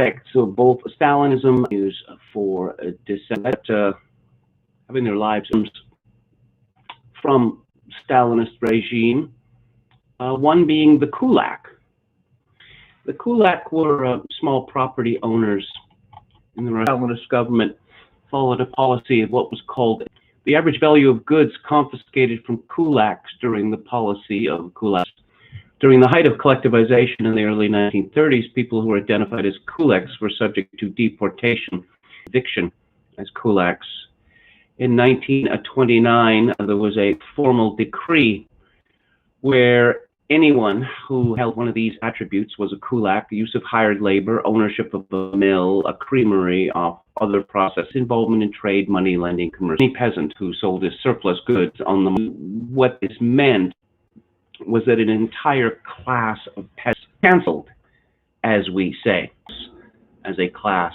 aspects of both Stalinism is for dissent, having their lives from Stalinist regime, one being the Kulak. The Kulak were small property owners in the Stalinist government, followed a policy of what was called the average value of goods confiscated from kulaks during the policy of Kulaks. During the height of collectivization in the early 1930s, people who were identified as kulaks were subject to deportation, eviction as kulaks. In 1929, there was a formal decree where anyone who held one of these attributes was a kulak: use of hired labor, ownership of a mill, a creamery, other process, involvement in trade, money lending, commerce. Any peasant who sold his surplus goods on the what this meant was that an entire class of peasants canceled, as we say, as a class.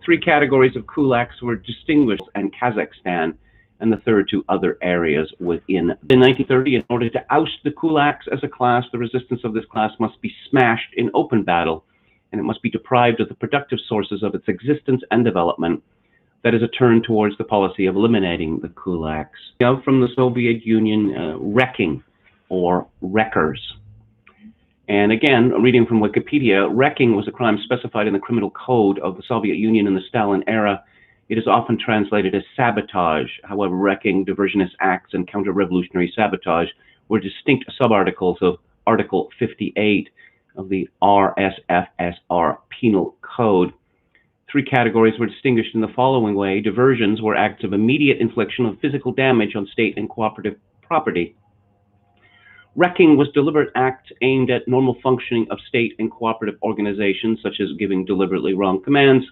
Three categories of kulaks were distinguished in Kazakhstan, and the third to other areas within. In 1930, in order to oust the kulaks as a class, the resistance of this class must be smashed in open battle, and it must be deprived of the productive sources of its existence and development. That is a turn towards the policy of eliminating the kulaks. From the Soviet Union, wrecking or wreckers. And again, reading from Wikipedia, wrecking was a crime specified in the criminal code of the Soviet Union in the Stalin era. It is often translated as sabotage. However, wrecking, diversionist acts, and counter-revolutionary sabotage were distinct subarticles of Article 58 of the RSFSR Penal Code. Three categories were distinguished in the following way. Diversions were acts of immediate infliction of physical damage on state and cooperative property. Wrecking was deliberate acts aimed at normal functioning of state and cooperative organizations, such as giving deliberately wrong commands.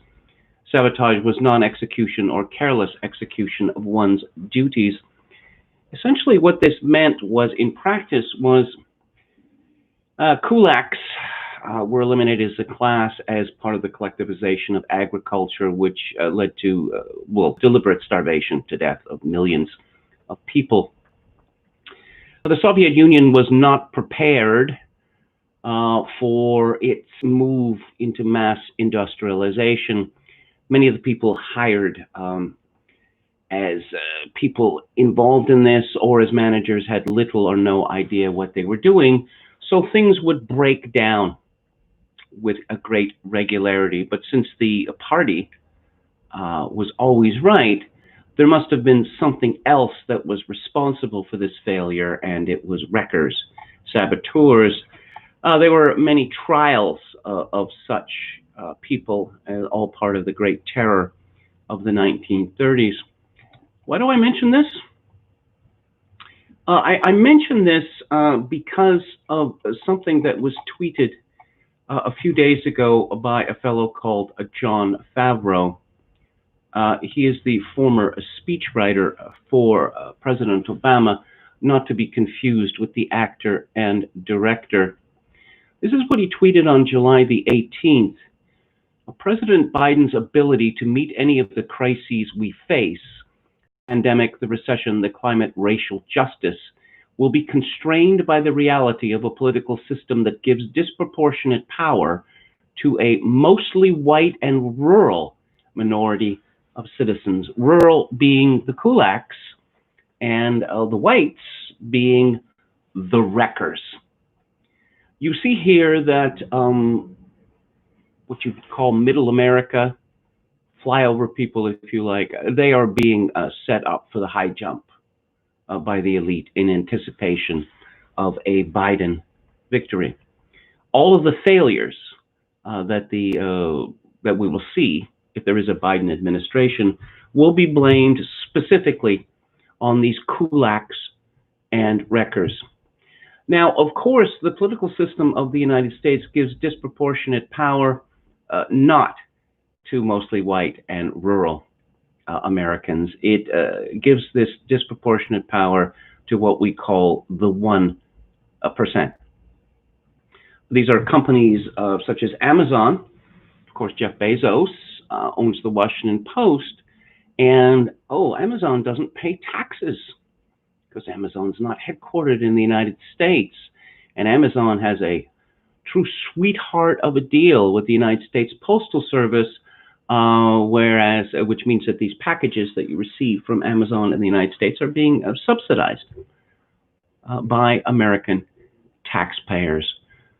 Sabotage was non-execution or careless execution of one's duties. Essentially, what this meant was, in practice, was kulaks were eliminated as a class as part of the collectivization of agriculture, which led to, deliberate starvation to death of millions of people. The Soviet Union was not prepared for its move into mass industrialization. Many of the people hired as people involved in this or as managers had little or no idea what they were doing, so things would break down with a great regularity. But since the party was always right, there must have been something else that was responsible for this failure, and it was wreckers, saboteurs. There were many trials of such people, all part of the Great Terror of the 1930s. Why do I mention this? I mention this because of something that was tweeted a few days ago by a fellow called John Favreau. He is the former speechwriter for President Obama, not to be confused with the actor and director. This is what he tweeted on July the 18th. President Biden's ability to meet any of the crises we face, the pandemic, the recession, the climate, racial justice, will be constrained by the reality of a political system that gives disproportionate power to a mostly white and rural minority of citizens, rural being the kulaks and the whites being the wreckers. You see here that what you call middle America, flyover people, if you like, they are being set up for the high jump by the elite in anticipation of a Biden victory. All of the failures that we will see if there is a Biden administration will be blamed specifically on these kulaks and wreckers. Now, of course, the political system of the United States gives disproportionate power not to mostly white and rural Americans. It gives this disproportionate power to what we call the 1%. These are companies such as Amazon. Of course, Jeff Bezos owns the Washington Post, and Amazon doesn't pay taxes because Amazon's not headquartered in the United States, and Amazon has a true sweetheart of a deal with the United States Postal Service, which means that these packages that you receive from Amazon in the United States are being subsidized by American taxpayers.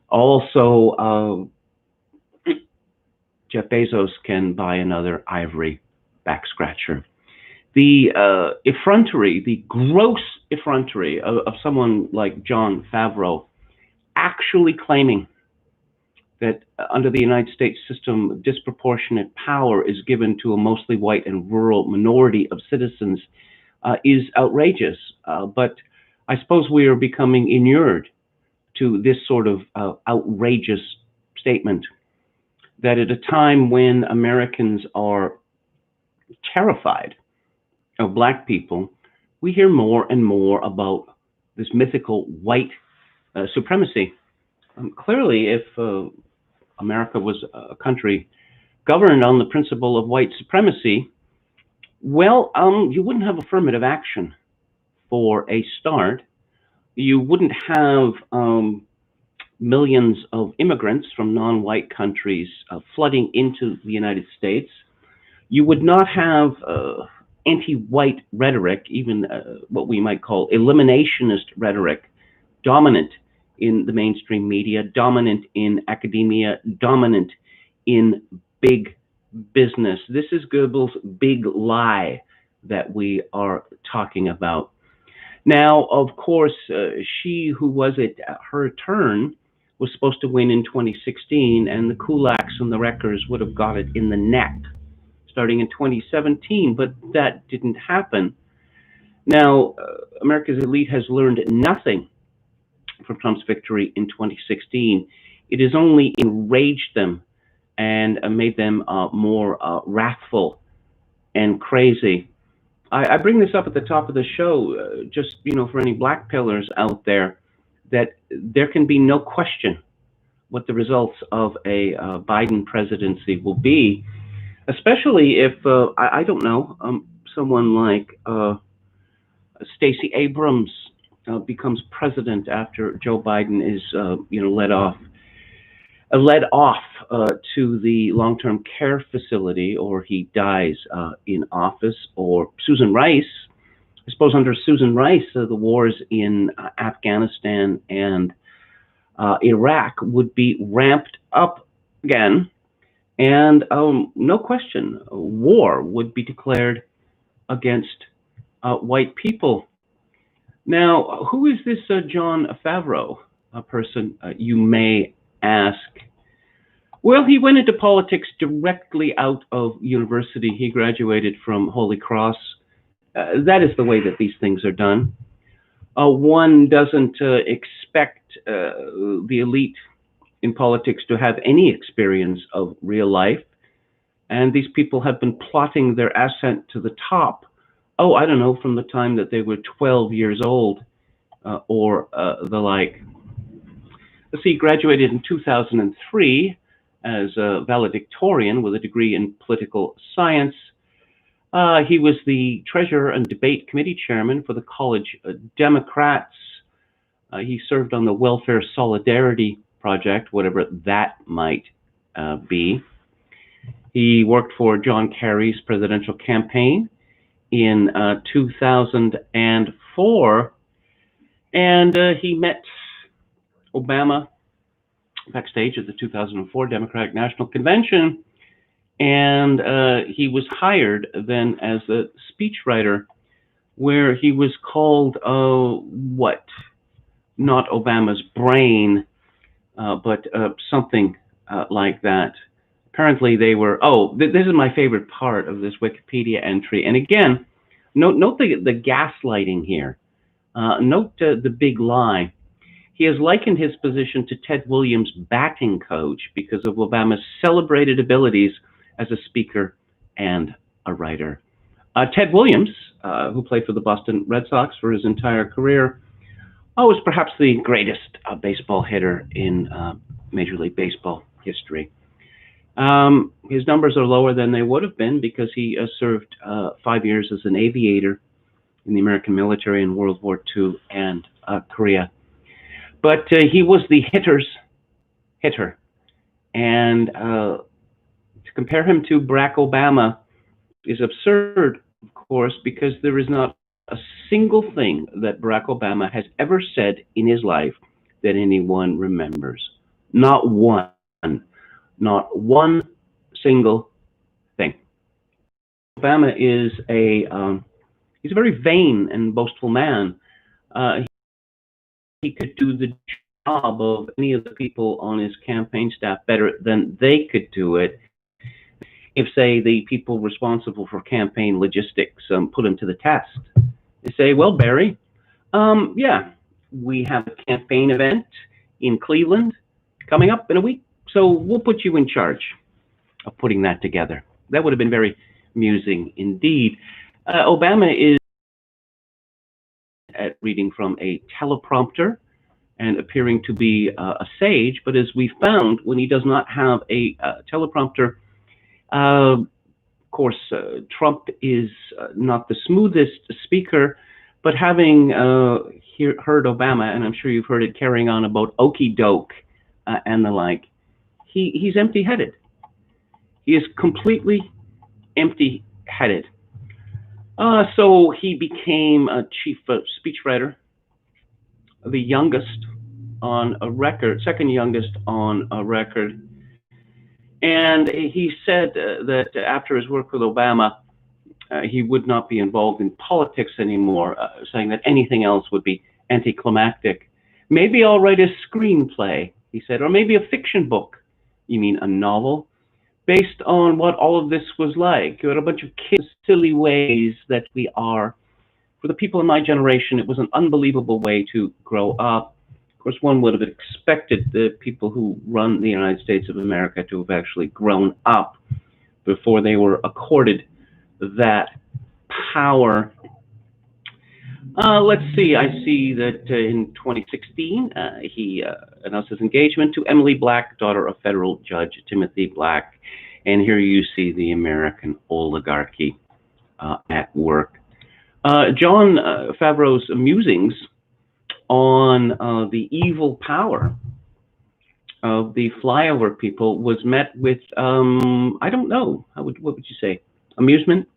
Also, Jeff Bezos can buy another ivory back scratcher. The effrontery, the gross effrontery of someone like Jon Favreau actually claiming that under the United States system, disproportionate power is given to a mostly white and rural minority of citizens is outrageous. But I suppose we are becoming inured to this sort of outrageous statement, that at a time when Americans are terrified of Black people, we hear more and more about this mythical white supremacy. Clearly, if America was a country governed on the principle of white supremacy, well, you wouldn't have affirmative action for a start. You wouldn't have millions of immigrants from non-white countries flooding into the United States. You would not have anti-white rhetoric, even what we might call eliminationist rhetoric, dominant in the mainstream media, dominant in academia, dominant in big business. This is Goebbels' big lie that we are talking about. Now, of course, she who was it, her turn, was supposed to win in 2016, and the Kulaks and the Wreckers would have got it in the neck starting in 2017, but that didn't happen. Now, America's elite has learned nothing from Trump's victory in 2016. It has only enraged them and made them more wrathful and crazy. I bring this up at the top of the show, just, for any Black pillars out there, that there can be no question what the results of a Biden presidency will be, especially if, I don't know, someone like Stacey Abrams becomes president after Joe Biden is, led off to the long-term care facility, or he dies in office, or Susan Rice. I suppose under Susan Rice, the wars in Afghanistan and Iraq would be ramped up again, and no question, war would be declared against white people. Now, who is this Jon Favreau person, you may ask? Well, he went into politics directly out of university. He graduated from Holy Cross. That is the way that these things are done. One doesn't expect the elite in politics to have any experience of real life. And these people have been plotting their ascent to the top, I don't know, from the time that they were 12 years old or the like. Let's see, he graduated in 2003 as a valedictorian with a degree in political science. He was the treasurer and debate committee chairman for the college Democrats. He served on the Welfare Solidarity Project, whatever that might be. He worked for John Kerry's presidential campaign in 2004, and he met Obama backstage at the 2004 Democratic National Convention, and he was hired then as a speechwriter, where he was called, not Obama's brain, but something like that. Apparently they were, this is my favorite part of this Wikipedia entry. And again, note the gaslighting here. Note the big lie. He has likened his position to Ted Williams' batting coach because of Obama's celebrated abilities as a speaker and a writer. Ted Williams, who played for the Boston Red Sox for his entire career, was perhaps the greatest baseball hitter in Major League Baseball history. His numbers are lower than they would have been because he served 5 years as an aviator in the American military in World War II and Korea. But he was the hitter's hitter. And to compare him to Barack Obama is absurd, of course, because there is not a single thing that Barack Obama has ever said in his life that anyone remembers. Not one. Not one single thing. Obama is he's a very vain and boastful man. He could do the job of any of the people on his campaign staff better than they could do it if, say, the people responsible for campaign logistics put him to the test. They say, well, Barry, yeah, we have a campaign event in Cleveland coming up in a week, so we'll put you in charge of putting that together. That would have been very amusing indeed. Obama is at reading from a teleprompter and appearing to be a sage, but as we found, when he does not have a teleprompter, of course, Trump is not the smoothest speaker, but having heard Obama, and I'm sure you've heard it carrying on about okey doke and the like, he's empty-headed. He is completely empty-headed. So he became a chief speechwriter, the youngest on a record, second youngest on a record. And he said that after his work with Obama, he would not be involved in politics anymore, saying that anything else would be anticlimactic. Maybe I'll write a screenplay, he said, or maybe a fiction book. You mean a novel? Based on what all of this was like. You had a bunch of kids, silly ways that we are. For the people in my generation, it was an unbelievable way to grow up. Of course, one would have expected the people who run the United States of America to have actually grown up before they were accorded that power. Let's see, I see that in 2016, he announced his engagement to Emily Black, daughter of federal judge Timothy Black. And here you see the American oligarchy at work. Jon Favreau's musings on the evil power of the flyover people was met with, I don't know, what would you say? Amusement?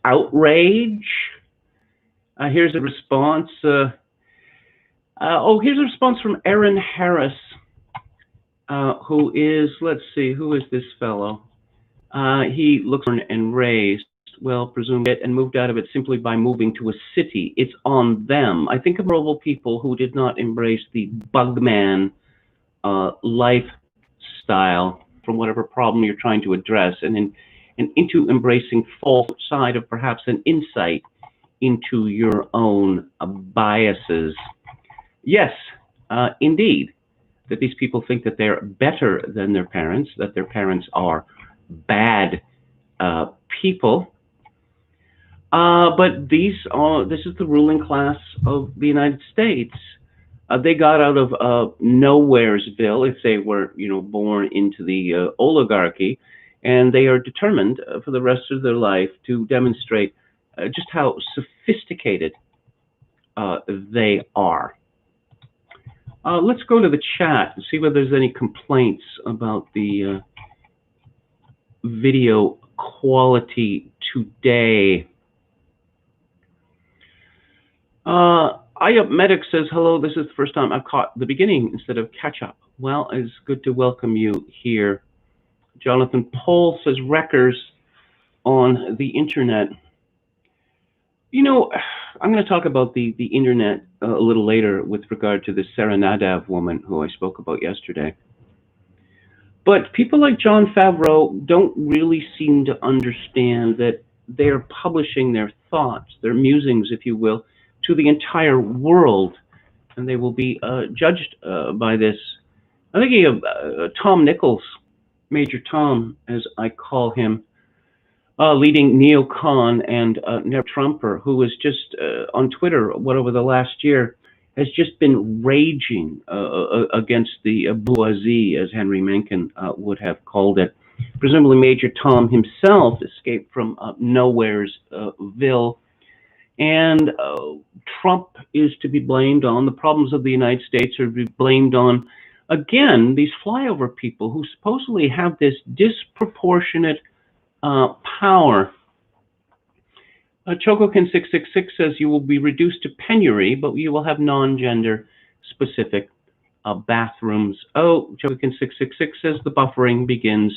Outrage? Here's a response. Here's a response from Aaron Harris, who is, let's see, who is this fellow? He looks born and raised, well, presumed it, and moved out of it simply by moving to a city. It's on them. I think of rural people who did not embrace the bugman lifestyle from whatever problem you're trying to address, and into embracing false side of perhaps an insight into your own biases. Yes, indeed, that these people think that they're better than their parents, that their parents are bad people. But this is the ruling class of the United States. They got out of Nowheresville, if they were, born into the oligarchy, and they are determined for the rest of their life to demonstrate just how sophisticated they are. Let's go to the chat and see whether there's any complaints about the video quality today. Medic says, hello, this is the first time I've caught the beginning instead of catch up. Well, it's good to welcome you here. Jonathan Pohl says, wreckers on the internet. I'm going to talk about the internet a little later with regard to this Sarah Nadav woman who I spoke about yesterday. But people like Jon Favreau don't really seem to understand that they're publishing their thoughts, their musings, if you will, to the entire world, and they will be judged by this. I think Tom Nichols, Major Tom, as I call him, leading neocon and never-Trumper, who was just on Twitter, over the last year, has just been raging against the bourgeoisie, as Henry Mencken would have called it. Presumably Major Tom himself escaped from Nowheresville, and Trump is to be blamed on. The problems of the United States are to be blamed on Again, these flyover people who supposedly have this disproportionate power. Chocokin 666 says you will be reduced to penury, but you will have non-gender specific bathrooms. Oh, Chocokin 666 says the buffering begins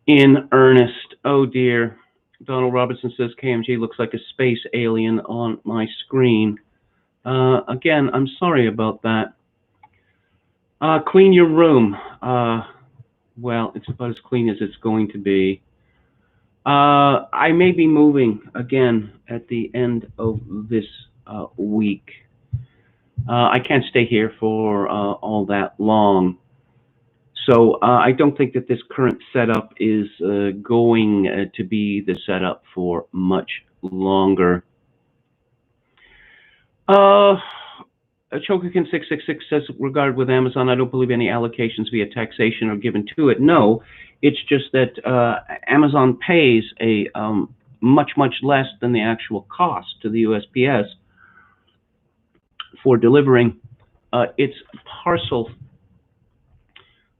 in earnest. Oh dear. Donald Robertson says KMG looks like a space alien on my screen. Again, I'm sorry about that. Clean your room. Well, it's about as clean as it's going to be. I may be moving again at the end of this week. I can't stay here for all that long. So I don't think that this current setup is going to be the setup for much longer. Chocokin 666 says, regard with Amazon, I don't believe any allocations via taxation are given to it. No, it's just that Amazon pays a much less than the actual cost to the USPS for delivering its parcel.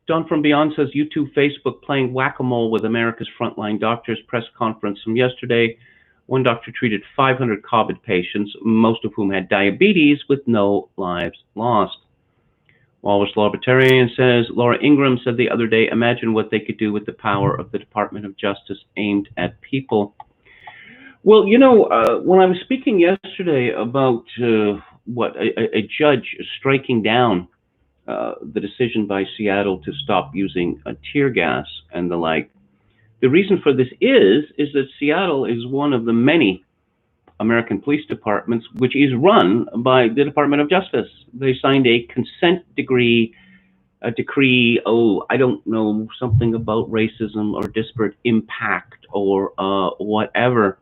Don from Beyond says, YouTube, Facebook playing whack-a-mole with America's frontline doctors. Press conference from yesterday. One doctor treated 500 COVID patients, most of whom had diabetes, with no lives lost. Walrus Libertarian says, Laura Ingram said the other day, imagine what they could do with the power of the Department of Justice aimed at people. Well, you know, when I was speaking yesterday about a judge striking down the decision by Seattle to stop using tear gas and the like, the reason for this is that Seattle is one of the many American police departments which is run by the Department of Justice. They signed a consent decree, I don't know, something about racism or disparate impact or whatever.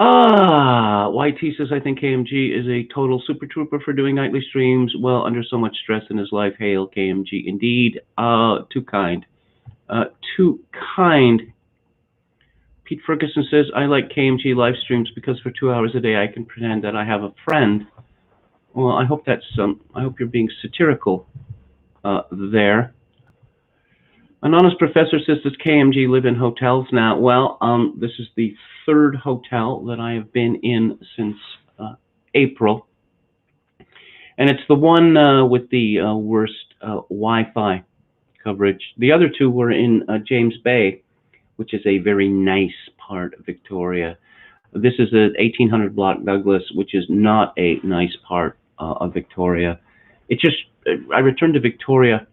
YT says, I think KMG is a total super trooper for doing nightly streams. Well, under so much stress in his life. Hail, KMG. Indeed. Too kind. Too kind. Pete Ferguson says, I like KMG live streams because for 2 hours a day I can pretend that I have a friend. Well, I hope that's I hope you're being satirical there. Anonymous Professor says, does KMG live in hotels now? Well, this is the third hotel that I have been in since April. And it's the one with the worst Wi-Fi coverage. The other two were in James Bay, which is a very nice part of Victoria. This is a 1800 block Douglas, which is not a nice part of Victoria. It just, I returned to Victoria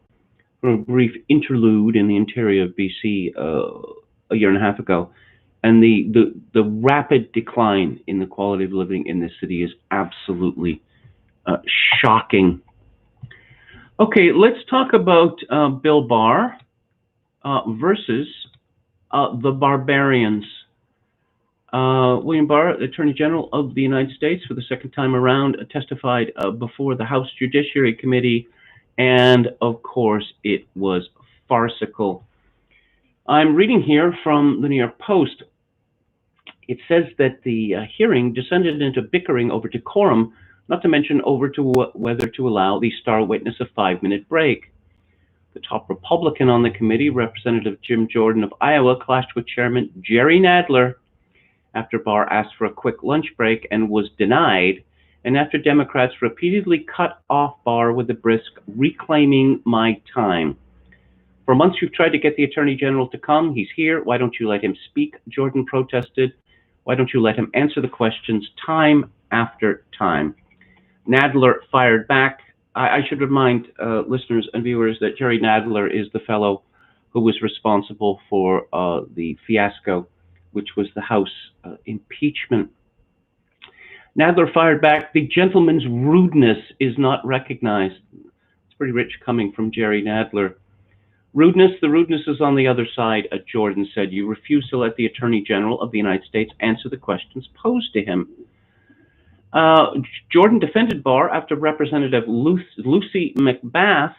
for a brief interlude in the interior of BC a year and a half ago. And the rapid decline in the quality of living in this city is absolutely shocking. Okay, let's talk about Bill Barr versus the Barbarians. William Barr, Attorney General of the United States for the second time around, testified before the House Judiciary Committee, and of course it was farcical. I'm reading here from the New York Post. It says that the hearing descended into bickering over decorum, not to mention over to whether to allow the star witness a 5-minute break. The top Republican on the committee, Representative Jim Jordan of Iowa, clashed with Chairman Jerry Nadler after Barr asked for a quick lunch break and was denied, and after Democrats repeatedly cut off Barr with a brisk, reclaiming my time. For months you've tried to get the Attorney General to come. He's here. Why don't you let him speak? Jordan protested. Why don't you let him answer the questions time after time? Nadler fired back. I should remind listeners and viewers that Jerry Nadler is the fellow who was responsible for the fiasco, which was the House impeachment. Nadler fired back. The gentleman's rudeness is not recognized. It's pretty rich coming from Jerry Nadler. Rudeness, the rudeness is on the other side, Jordan said. You refuse to let the Attorney General of the United States answer the questions posed to him. Jordan defended Barr after Representative Lucy McBath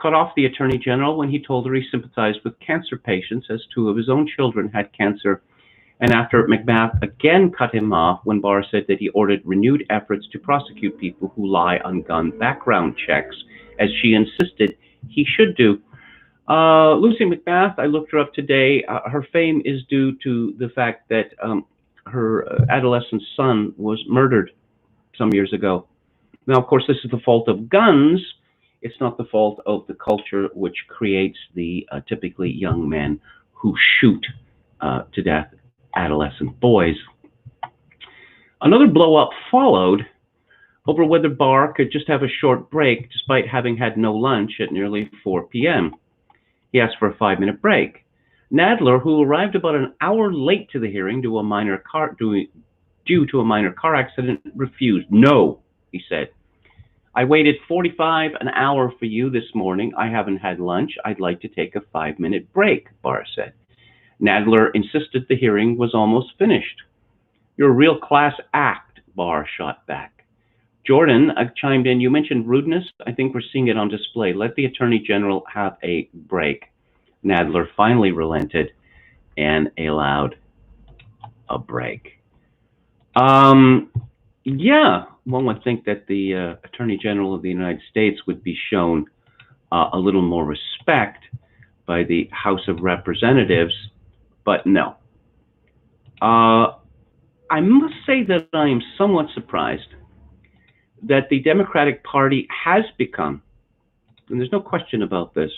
cut off the Attorney General when he told her he sympathized with cancer patients, as 2 of his own children had cancer And after McMath again cut him off when Barr said that he ordered renewed efforts to prosecute people who lie on gun background checks, as she insisted he should do. Lucy McMath, I looked her up today. Her fame is due to the fact that her adolescent son was murdered some years ago. Now, of course, this is the fault of guns. It's not the fault of the culture which creates the typically young men who shoot to death adolescent boys. Another blow-up followed over whether Barr could just have a short break despite having had no lunch at nearly 4 p.m. He asked for a 5-minute break. Nadler, who arrived about an hour late to the hearing due to a minor car accident, refused. "No," he said. "I waited 45 an hour for you this morning. I haven't had lunch. I'd like to take a 5-minute break," Barr said. Nadler insisted the hearing was almost finished. "You're a real class act," Barr shot back. Jordan chimed in, "You mentioned rudeness. I think we're seeing it on display. Let the Attorney General have a break." Nadler finally relented and allowed a break. Yeah, one would think that the Attorney General of the United States would be shown a little more respect by the House of Representatives, but no. I must say that I am somewhat surprised that the Democratic Party has become, and there's no question about this,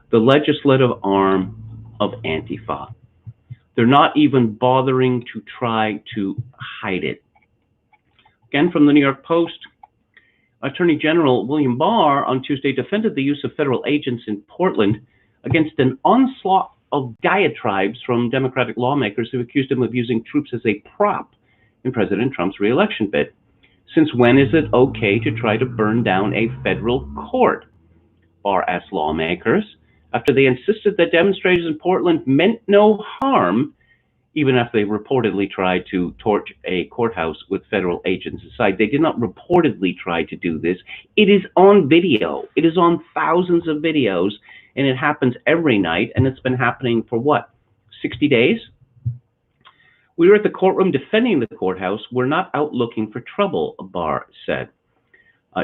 the legislative arm of Antifa. They're not even bothering to try to hide it. Again, from the New York Post, Attorney General William Barr on Tuesday defended the use of federal agents in Portland against an onslaught of diatribes from Democratic lawmakers who accused him of using troops as a prop in President Trump's re-election bid. "Since when is it okay to try to burn down a federal court?" Barr asked lawmakers after they insisted that demonstrators in Portland meant no harm, even after they reportedly tried to torch a courthouse with federal agents inside. They did not reportedly try to do this. It is on video. It is on thousands of videos, and it happens every night, and it's been happening for what, 60 days? "We were at the courtroom defending the courthouse. We're not out looking for trouble," Barr said.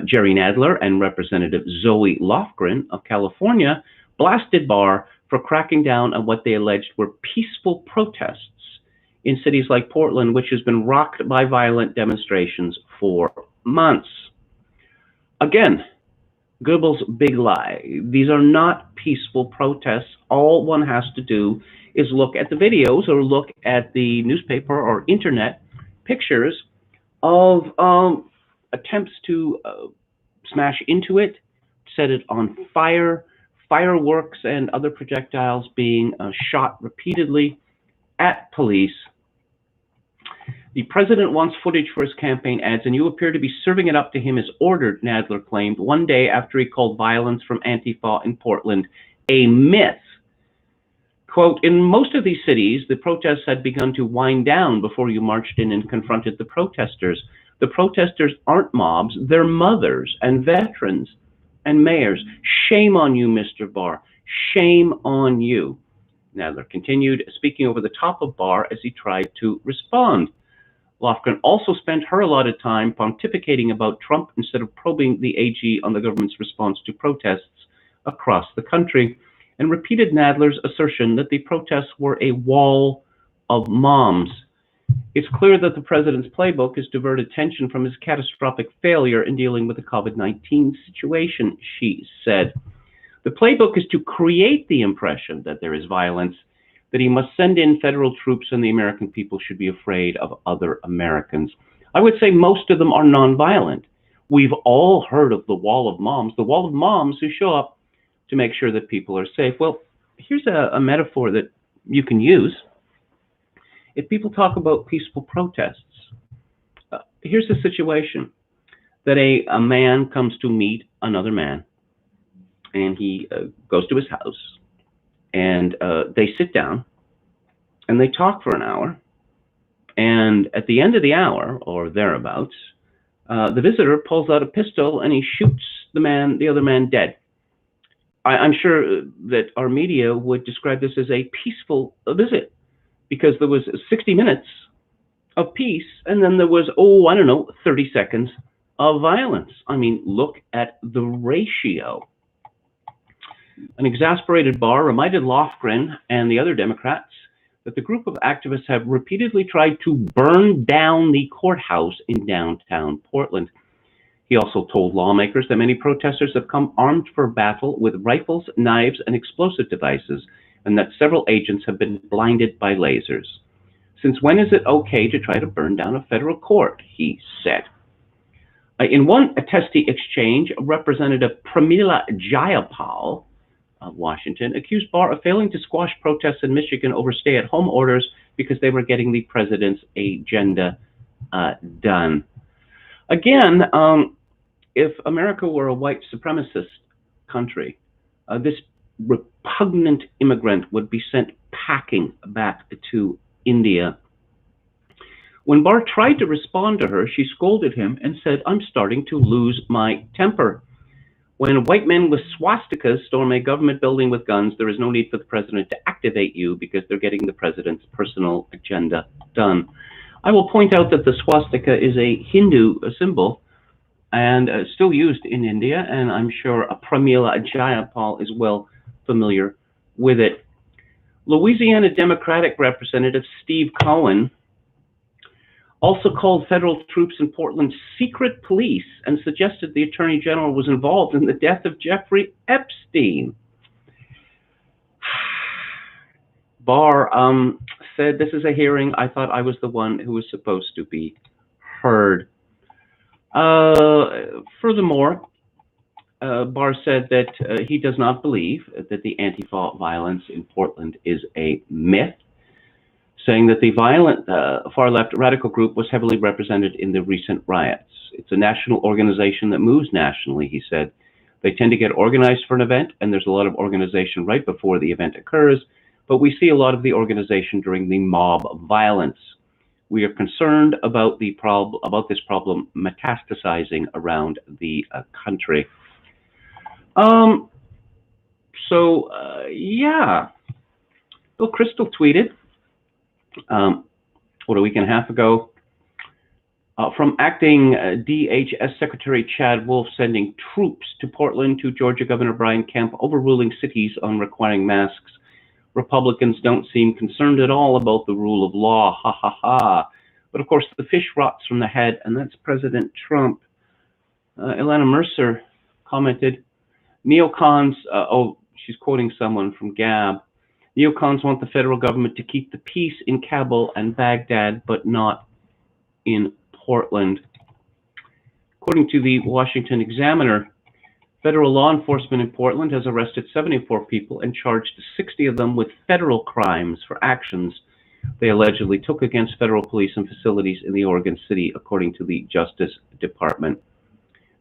Jerry Nadler and Representative Zoe Lofgren of California blasted Barr for cracking down on what they alleged were peaceful protests in cities like Portland, which has been rocked by violent demonstrations for months. Again, Goebbels' big lie. These are not peaceful protests. All one has to do is look at the videos or look at the newspaper or internet pictures of attempts to smash into it, set it on fire, fireworks and other projectiles being shot repeatedly at police. "The president wants footage for his campaign ads, and you appear to be serving it up to him as ordered," Nadler claimed one day after he called violence from Antifa in Portland a myth. Quote, "In most of these cities, the protests had begun to wind down before you marched in and confronted the protesters. The protesters aren't mobs, they're mothers and veterans and mayors. Shame on you, Mr. Barr. Shame on you." Nadler continued, speaking over the top of Barr as he tried to respond. Lofgren also spent her allotted time pontificating about Trump instead of probing the AG on the government's response to protests across the country, and repeated Nadler's assertion that the protests were a wall of moms. "It's clear that the president's playbook is to divert attention from his catastrophic failure in dealing with the COVID-19 situation," she said. "The playbook is to create the impression that there is violence, that he must send in federal troops and the American people should be afraid of other Americans. I would say most of them are nonviolent. We've all heard of the wall of moms who show up to make sure that people are safe." Well, here's a metaphor that you can use. If people talk about peaceful protests, here's the situation, that a man comes to meet another man, and he goes to his house, and they sit down, and they talk for an hour, and at the end of the hour, or thereabouts, the visitor pulls out a pistol, and he shoots the other man dead. I'm sure that our media would describe this as a peaceful visit. because there was 60 minutes of peace, and then there was, oh, I don't know, 30 seconds of violence. I mean, look at the ratio. An exasperated Barr reminded Lofgren and the other Democrats that the group of activists have repeatedly tried to burn down the courthouse in downtown Portland. He also told lawmakers that many protesters have come armed for battle with rifles, knives, and explosive devices, and that several agents have been blinded by lasers. Since when is it okay to try to burn down a federal court? He said. In one attestee exchange, Representative Pramila Jayapal of Washington accused Barr of failing to squash protests in Michigan over stay-at-home orders because they were getting the president's agenda done. Again, if America were a white supremacist country, this repugnant immigrant would be sent packing back to India. When Barr tried to respond to her, she scolded him and said, "I'm starting to lose my temper. When white men with swastikas storm a government building with guns, there is no need for the president to activate you because they're getting the president's personal agenda done." I will point out that the swastika is a Hindu symbol and still used in India, and I'm sure Pramila Jayapal is well familiar with it. Louisiana Democratic Representative Steve Cohen also called federal troops in Portland secret police and suggested the Attorney General was involved in the death of Jeffrey Epstein. Barr said, "This is a hearing. I thought I was the one who was supposed to be heard." Furthermore, Barr said that he does not believe that the Antifa violence in Portland is a myth, saying that the violent far-left radical group was heavily represented in the recent riots. It's a national organization that moves nationally, he said. They tend to get organized for an event, and there's a lot of organization right before the event occurs, but we see a lot of the organization during the mob violence. We are concerned about this problem metastasizing around the country. Yeah, Bill Crystal tweeted a week and a half ago, from acting DHS Secretary Chad Wolf sending troops to Portland to Georgia Governor Brian Kemp overruling cities on requiring masks. Republicans don't seem concerned at all about the rule of law, ha ha ha. But of course, the fish rots from the head, and that's President Trump. Ilana Mercer commented, neocons, she's quoting someone from Gab, neocons want the federal government to keep the peace in Kabul and Baghdad, but not in Portland. According to the Washington Examiner, federal law enforcement in Portland has arrested 74 people and charged 60 of them with federal crimes for actions they allegedly took against federal police and facilities in the Oregon City, according to the Justice Department.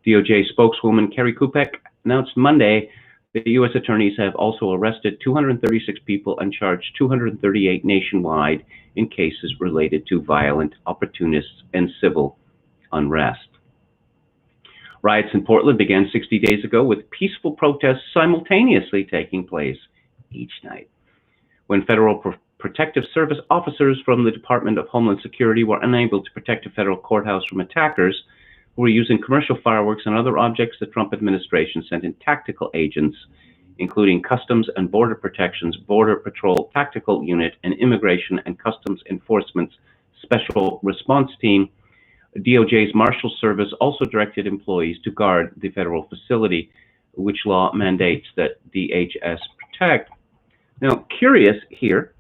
DOJ spokeswoman Carrie Kupek announced Monday that the U.S. attorneys have also arrested 236 people and charged 238 nationwide in cases related to violent opportunists and civil unrest. Riots in Portland began 60 days ago with peaceful protests simultaneously taking place each night. When federal protective service officers from the Department of Homeland Security were unable to protect a federal courthouse from attackers who were using commercial fireworks and other objects, the Trump administration sent in tactical agents, including Customs and Border Protection's Border Patrol Tactical Unit and Immigration and Customs Enforcement's Special Response Team. DOJ's Marshal Service also directed employees to guard the federal facility, which law mandates that DHS protect. Now, curious here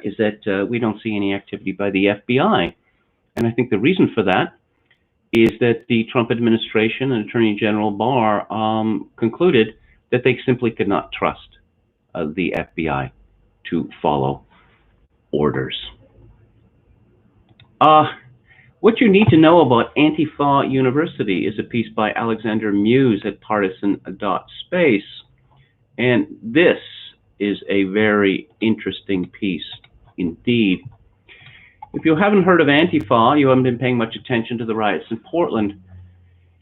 is that we don't see any activity by the FBI. And I think the reason for that is that the Trump administration and Attorney General Barr concluded that they simply could not trust the FBI to follow orders. What you need to know about Antifa University is a piece by Alexander Muse at partisan.space. And this is a very interesting piece indeed. If you haven't heard of Antifa, you haven't been paying much attention to the riots in Portland.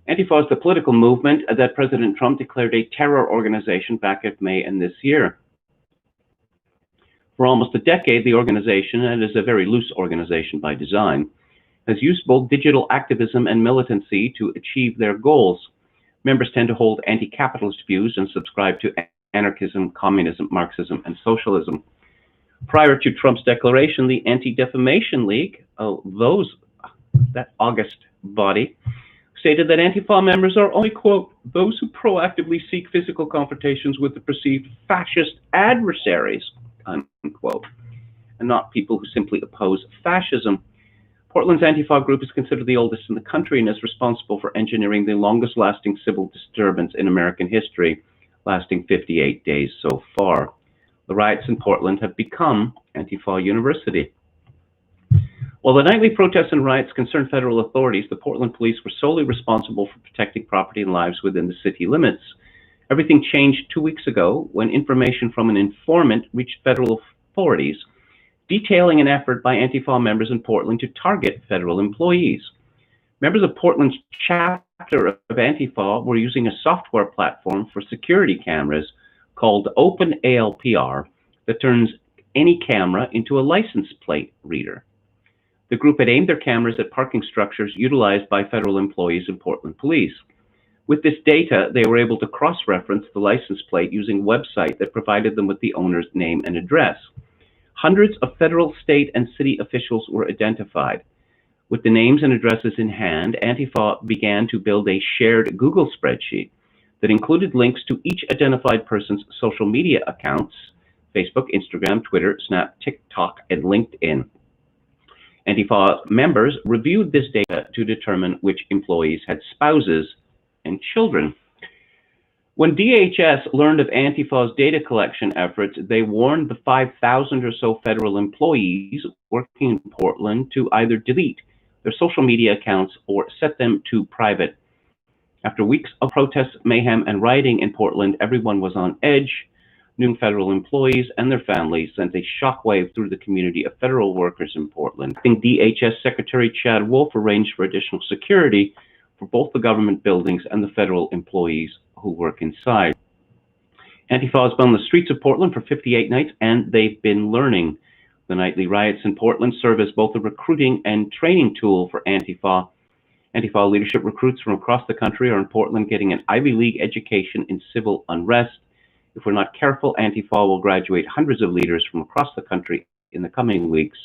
Antifa is the political movement that President Trump declared a terror organization back in May and this year. For almost a decade, the organization, and it is a very loose organization by design, has used both digital activism and militancy to achieve their goals. Members tend to hold anti-capitalist views and subscribe to anarchism, communism, Marxism, and socialism. Prior to Trump's declaration, the Anti-Defamation League, that august body, stated that Antifa members are only, quote, those who proactively seek physical confrontations with the perceived fascist adversaries, unquote, and not people who simply oppose fascism. Portland's Antifa group is considered the oldest in the country and is responsible for engineering the longest-lasting civil disturbance in American history, lasting 58 days so far. The riots in Portland have become Antifa University. While the nightly protests and riots concerned federal authorities, the Portland police were solely responsible for protecting property and lives within the city limits. Everything changed 2 weeks ago when information from an informant reached federal authorities, detailing an effort by Antifa members in Portland to target federal employees. Members of Portland's chapter of Antifa were using a software platform for security cameras called OpenALPR that turns any camera into a license plate reader. The group had aimed their cameras at parking structures utilized by federal employees and Portland police. With this data, they were able to cross-reference the license plate using a website that provided them with the owner's name and address. Hundreds of federal, state, and city officials were identified. With the names and addresses in hand, Antifa began to build a shared Google spreadsheet that included links to each identified person's social media accounts: Facebook, Instagram, Twitter, Snap, TikTok, and LinkedIn. Antifa members reviewed this data to determine which employees had spouses and children. When DHS learned of Antifa's data collection efforts, they warned the 5,000 or so federal employees working in Portland to either delete their social media accounts or set them to private. After weeks of protests, mayhem, and rioting in Portland, everyone was on edge. New federal employees and their families sent a shockwave through the community of federal workers in Portland. DHS Secretary Chad Wolf arranged for additional security for both the government buildings and the federal employees who work inside. Antifa has been on the streets of Portland for 58 nights, and they've been learning. The nightly riots in Portland serve as both a recruiting and training tool for Antifa. Antifa leadership recruits from across the country are in Portland getting an Ivy League education in civil unrest. If we're not careful, Antifa will graduate hundreds of leaders from across the country in the coming weeks.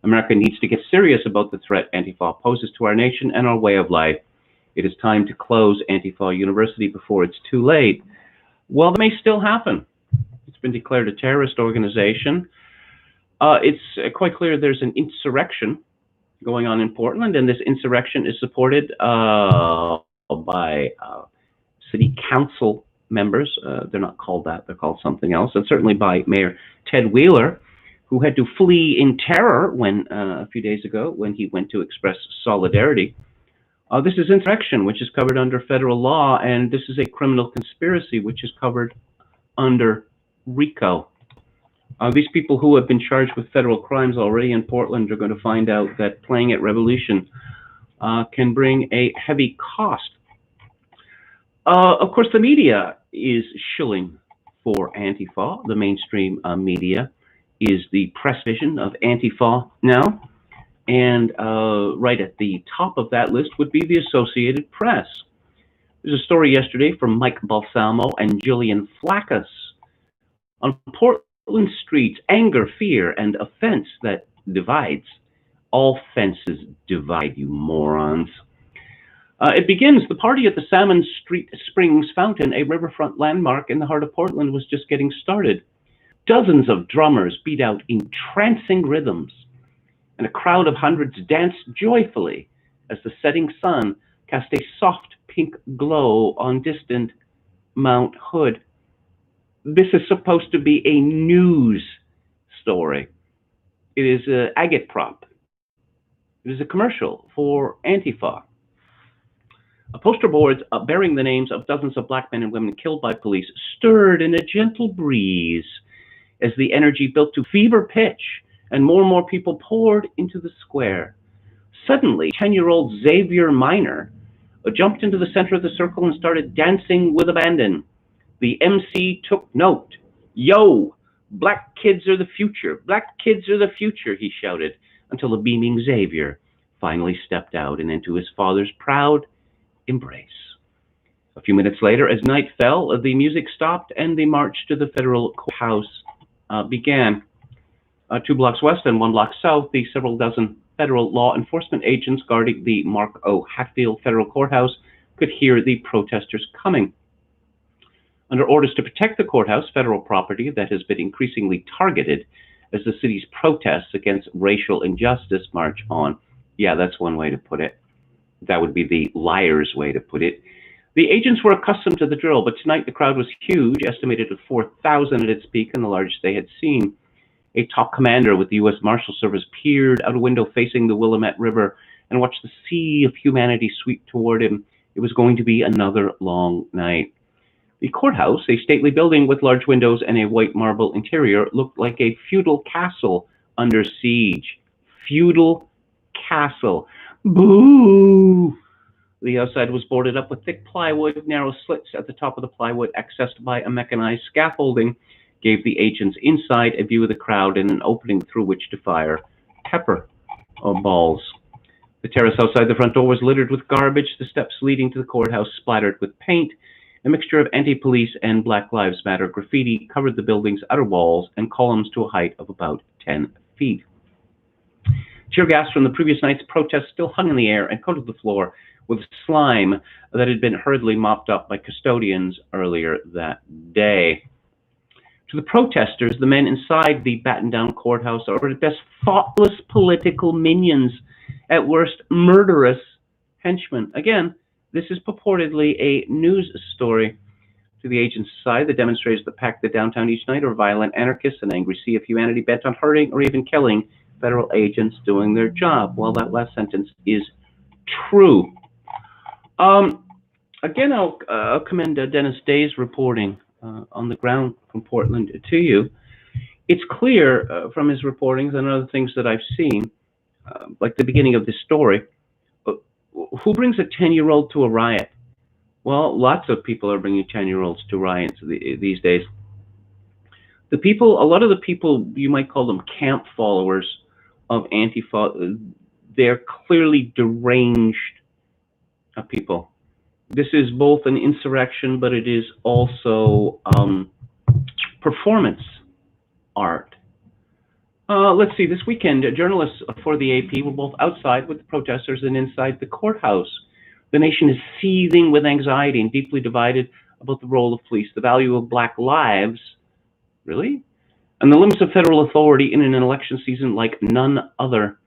America needs to get serious about the threat Antifa poses to our nation and our way of life. It is time to close Antifa University before it's too late. Well, that may still happen. It's been declared a terrorist organization. It's quite clear there's an insurrection going on in Portland, and this insurrection is supported by city council members. They're not called that, they're called something else, and certainly by Mayor Ted Wheeler, who had to flee in terror when a few days ago when he went to express solidarity. This is insurrection, which is covered under federal law, and this is a criminal conspiracy, which is covered under RICO. These people who have been charged with federal crimes already in Portland are going to find out that playing at Revolution can bring a heavy cost. Of course, the media is shilling for Antifa. The mainstream media is the press vision of Antifa now. And right at the top of that list would be the Associated Press. There's a story yesterday from Mike Balsamo and Jillian Flaccus on Portland streets: anger, fear, and offense that divides. All fences divide, you morons. It begins: the party at the Salmon Street Springs Fountain, a riverfront landmark in the heart of Portland, was just getting started. Dozens of drummers beat out entrancing rhythms, and a crowd of hundreds danced joyfully as the setting sun cast a soft pink glow on distant Mount Hood. This is supposed to be a news story. It is an agitprop. It is a commercial for Antifa. Poster boards bearing the names of dozens of black men and women killed by police stirred in a gentle breeze as the energy built to fever pitch and more people poured into the square. Suddenly, 10-year-old Xavier Minor jumped into the center of the circle and started dancing with abandon. The MC took note. Yo, Black kids are the future. Black kids are the future, he shouted, until a beaming Xavier finally stepped out and into his father's proud embrace. A few minutes later, as night fell, the music stopped and the march to the federal courthouse began. 2 blocks west and 1 block south, the several dozen federal law enforcement agents guarding the Mark O. Hatfield Federal Courthouse could hear the protesters coming. Under orders to protect the courthouse, federal property that has been increasingly targeted as the city's protests against racial injustice march on. Yeah, that's one way to put it. That would be the liar's way to put it. The agents were accustomed to the drill, but tonight the crowd was huge, estimated at 4,000 at its peak and the largest they had seen. A top commander with the U.S. Marshal Service peered out a window facing the Willamette River and watched the sea of humanity sweep toward him. It was going to be another long night. The courthouse, a stately building with large windows and a white marble interior, looked like a feudal castle under siege. Feudal castle. Boo! The outside was boarded up with thick plywood. Narrow slits at the top of the plywood, accessed by a mechanized scaffolding, gave the agents inside a view of the crowd and an opening through which to fire pepper balls. The terrace outside the front door was littered with garbage, the steps leading to the courthouse splattered with paint. A mixture of anti-police and Black Lives Matter graffiti covered the building's outer walls and columns to a height of about 10 feet. Tear gas from the previous night's protests still hung in the air and coated the floor with slime that had been hurriedly mopped up by custodians earlier that day. To the protesters, the men inside the battened-down courthouse are at best thoughtless political minions, at worst murderous henchmen. Again, this is purportedly a news story. To the agents' side, the demonstrators that packed the downtown each night are violent anarchists, an angry sea of humanity bent on hurting or even killing federal agents doing their job. Well, that last sentence is true. Again, I'll commend Dennis Day's reporting on the ground from Portland to you. It's clear from his reportings and other things that I've seen, like the beginning of this story, who brings a 10-year-old to a riot? Well, lots of people are bringing 10-year-olds to riots these days. The people, a lot of the people, you might call them camp followers of Antifa, they're clearly deranged people. This is both an insurrection, but it is also performance art. Let's see, this weekend, journalists for the AP were both outside with the protesters and inside the courthouse. The nation is seething with anxiety and deeply divided about the role of police, the value of Black lives, really? And the limits of federal authority in an election season like none other.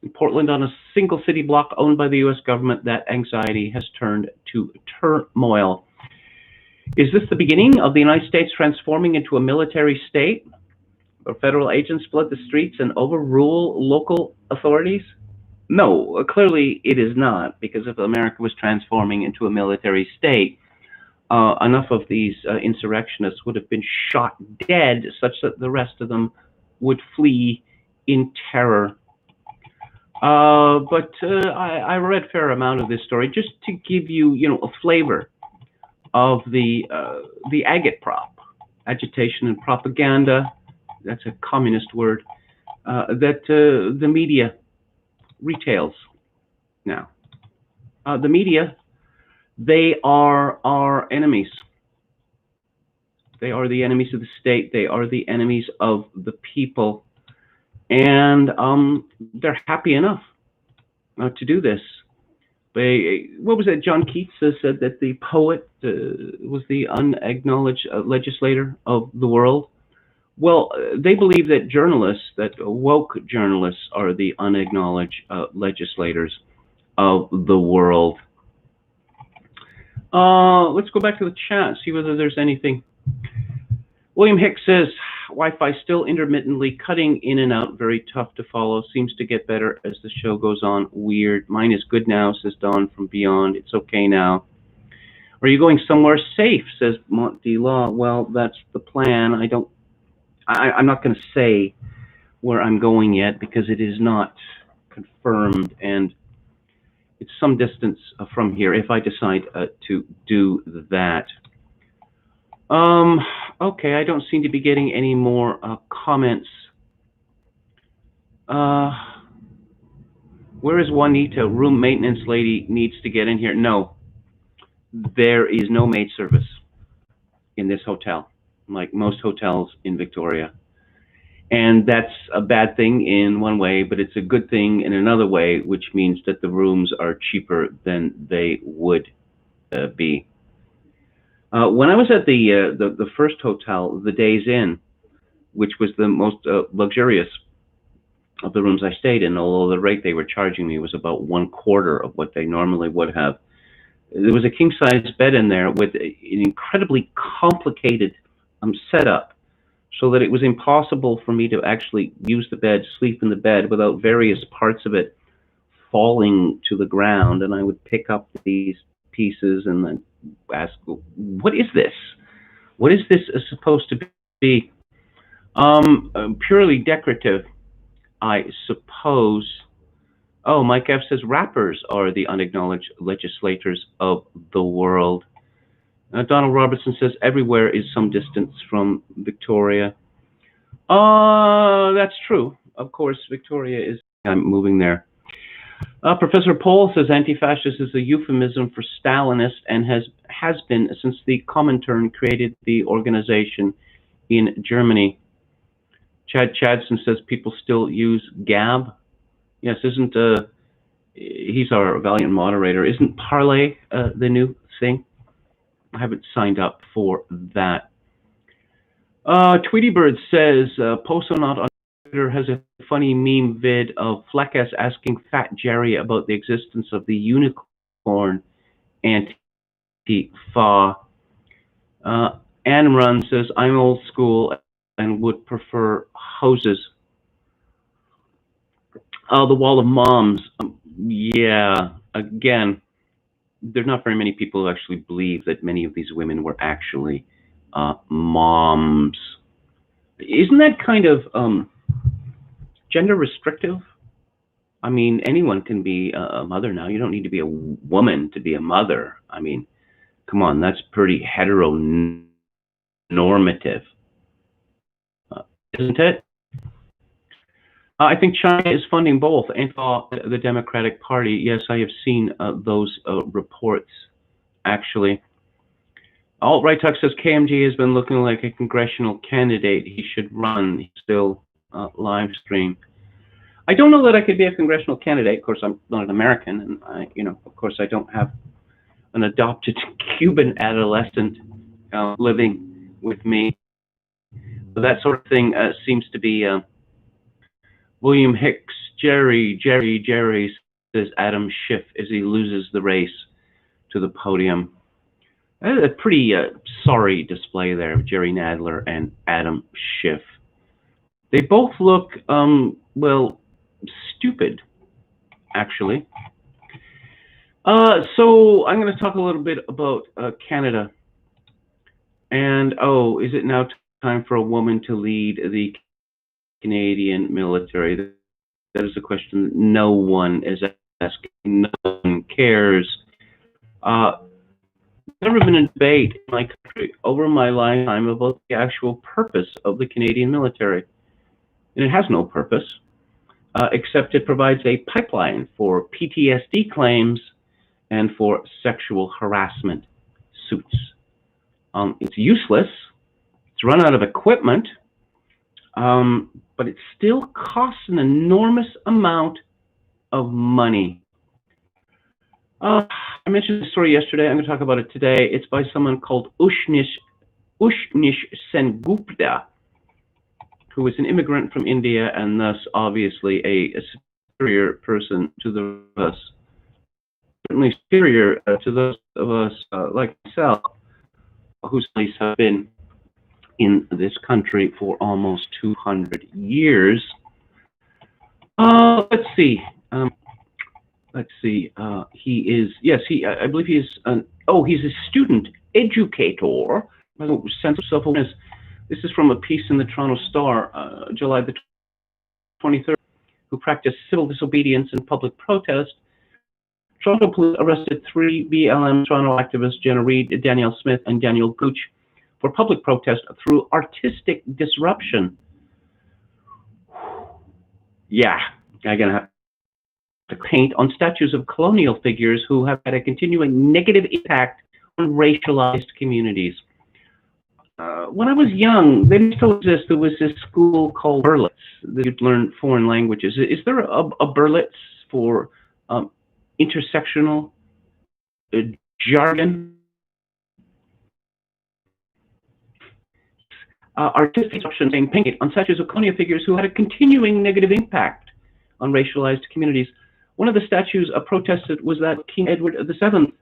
In Portland, on a single city block owned by the U.S. government, that anxiety has turned to turmoil. Is this the beginning of the United States transforming into a military state, where federal agents flood the streets and overrule local authorities? No, clearly it is not, because if America was transforming into a military state, enough of these insurrectionists would have been shot dead, such that the rest of them would flee in terror. But I read a fair amount of this story just to give you, a flavor of the agitprop, agitation and propaganda. That's a communist word that the media retails now. The media, they are our enemies. They are the enemies of the state. They are the enemies of the people. And they're happy enough to do this. What was it? John Keats said that the poet was the unacknowledged legislator of the world. Well, they believe that journalists, that woke journalists, are the unacknowledged legislators of the world. Let's go back to the chat, see whether there's anything. William Hicks says, Wi-Fi still intermittently cutting in and out, very tough to follow, seems to get better as the show goes on, weird. Mine is good now, says Dawn from Beyond, it's okay now. Are you going somewhere safe, says Mont D. Law. Well, that's the plan. I'm not going to say where I'm going yet because it is not confirmed, and it's some distance from here if I decide to do that. Okay, I don't seem to be getting any more comments. Where is Juanita? Room maintenance lady needs to get in here. No, there is no maid service in this hotel, like most hotels in Victoria. And that's a bad thing in one way, but it's a good thing in another way, which means that the rooms are cheaper than they would be. When I was at the first hotel, the Days Inn, which was the most luxurious of the rooms I stayed in, although the rate they were charging me was about 1/4 of what they normally would have. There was a king-size bed in there with an incredibly complicated setup, so that it was impossible for me to actually use the bed, sleep in the bed, without various parts of it falling to the ground. And I would pick up these pieces and then ask, what is this? What is this supposed to be? Purely decorative, I suppose. Oh, Mike F. says rappers are the unacknowledged legislators of the world. Donald Robertson says everywhere is some distance from Victoria. That's true. Of course, Victoria is. I'm moving there. Professor Paul says anti-fascist is a euphemism for Stalinist and has been since the Comintern created the organization in Germany. Chad Chadson says people still use Gab. Yes, isn't he's our valiant moderator. Isn't Parler the new thing? I haven't signed up for that. Tweety Bird says Posonaut on Twitter has a funny meme vid of Fleckas asking Fat Jerry about the existence of the unicorn Antifa. Anne Run says I'm old school and would prefer hoses. The Wall of Moms. Yeah, again, there's not very many people who actually believe that many of these women were actually moms. Isn't that kind of gender restrictive? I mean, anyone can be a mother now. You don't need to be a woman to be a mother. I mean, come on, that's pretty heteronormative, isn't it? I think China is funding both and the Democratic Party. Yes, I have seen those reports, actually. Alt-Right Talk says KMG has been looking like a congressional candidate. He should run. He's still live stream. I don't know that I could be a congressional candidate. Of course, I'm not an American, and of course, I don't have an adopted Cuban adolescent living with me. So that sort of thing seems to be. William Hicks, Jerry says Adam Schiff as he loses the race to the podium. A pretty sorry display there of Jerry Nadler and Adam Schiff. They both look, well, stupid, actually. So I'm going to talk a little bit about Canada. And, oh, is it now time for a woman to lead the Canadian military? That is a question that no one is asking. No one cares. Never been a debate in my country over my lifetime about the actual purpose of the Canadian military. And it has no purpose, except it provides a pipeline for PTSD claims and for sexual harassment suits. It's useless. It's run out of equipment. But it still costs an enormous amount of money. I mentioned the story yesterday. I'm going to talk about it today. It's by someone called Ushnish Sengupta, who is an immigrant from India and thus obviously a superior person to the rest of us. Certainly superior to those of us like myself, whose families have been in this country for almost 200 years. Let's see. He is, yes, I believe he is he's a student educator, sense of self-awareness. This is from a piece in the Toronto Star, July the 23rd, who practiced civil disobedience and public protest. Toronto police arrested 3 BLM Toronto activists, Jenna Reed, Danielle Smith, and Daniel Gooch, for public protest through artistic disruption. Yeah, I'm gonna have to paint on statues of colonial figures who have had a continuing negative impact on racialized communities. When I was young, they didn't still exist. There was this school called Berlitz that you'd learn foreign languages. Is there a Berlitz for intersectional jargon? Artistic disruption being painted on statues of colonial figures who had a continuing negative impact on racialized communities. One of the statues protested was that King Edward VII.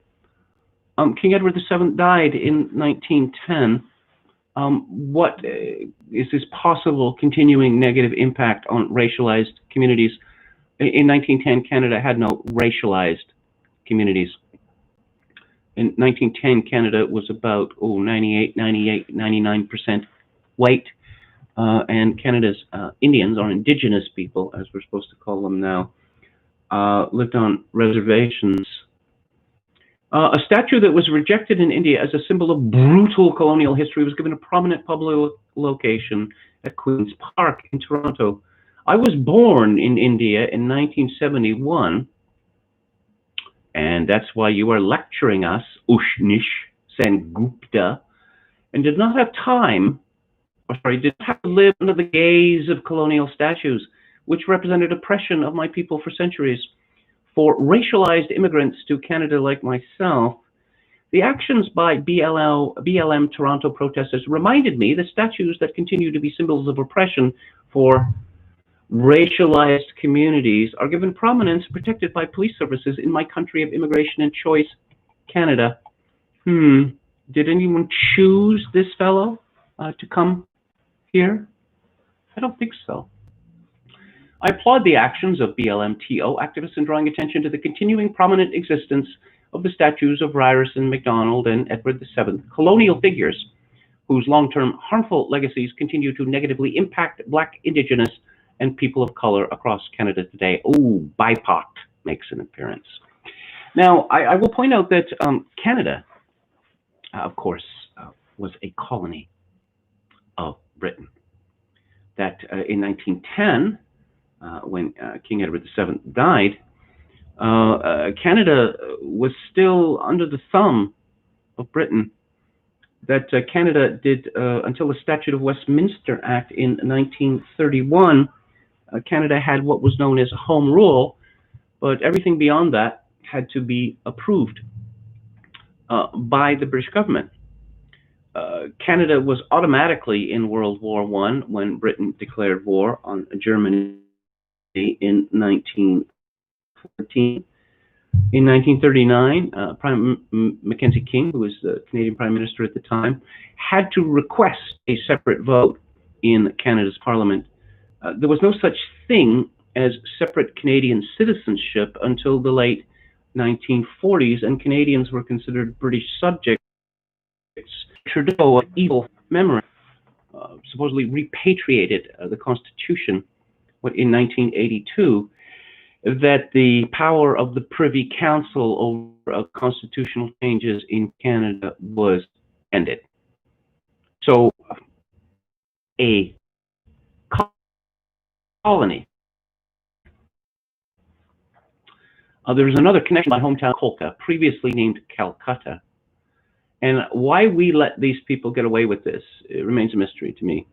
King Edward VII died in 1910. What is this possible continuing negative impact on racialized communities? In 1910, Canada had no racialized communities. In 1910, Canada was about 99% white, and Canada's Indians, or Indigenous people, as we're supposed to call them now, lived on reservations. A statue that was rejected in India as a symbol of brutal colonial history was given a prominent public location at Queen's Park in Toronto. I was born in India in 1971, and that's why you are lecturing us, Ushnish Sengupta, and did not have did not have to live under the gaze of colonial statues, which represented oppression of my people for centuries. For racialized immigrants to Canada like myself, the actions by BLM Toronto protesters reminded me that statues that continue to be symbols of oppression for racialized communities are given prominence protected by police services in my country of immigration and choice, Canada. Did anyone choose this fellow to come here? I don't think so. I applaud the actions of BLMTO activists in drawing attention to the continuing prominent existence of the statues of Ryerson, MacDonald, and Edward VII, colonial figures whose long-term harmful legacies continue to negatively impact Black, Indigenous, and people of color across Canada today. Oh, BIPOC makes an appearance. Now, I will point out that Canada, of course, was a colony of Britain. That in 1910, when King Edward VII died, Canada was still under the thumb of Britain. That Canada did, until the Statute of Westminster Act in 1931, Canada had what was known as home rule, but everything beyond that had to be approved by the British government. Canada was automatically in World War I when Britain declared war on Germany in 1914. In 1939, Mackenzie King, who was the Canadian Prime Minister at the time, had to request a separate vote in Canada's Parliament. There was no such thing as separate Canadian citizenship until the late 1940s, and Canadians were considered British subjects. Trudeau, of evil memory, supposedly repatriated the Constitution in 1982, that the power of the Privy Council over constitutional changes in Canada was ended. So, a colony. There's another connection to my hometown, Kolkata, previously named Calcutta. And why we let these people get away with this, it remains a mystery to me.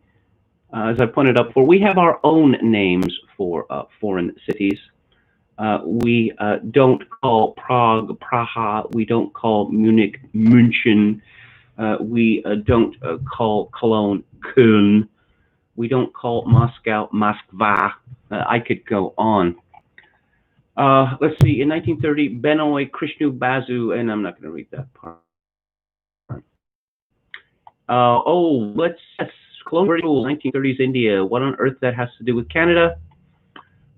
As I pointed out before, we have our own names for foreign cities. We don't call Prague, Praha. We don't call Munich, München. We don't call Cologne, Köln. We don't call Moscow, Moskva. I could go on. Let's see, in 1930, Benoy Krishnu Basu, and I'm not going to read that part. Let's colonial 1930s India. What on earth that has to do with Canada?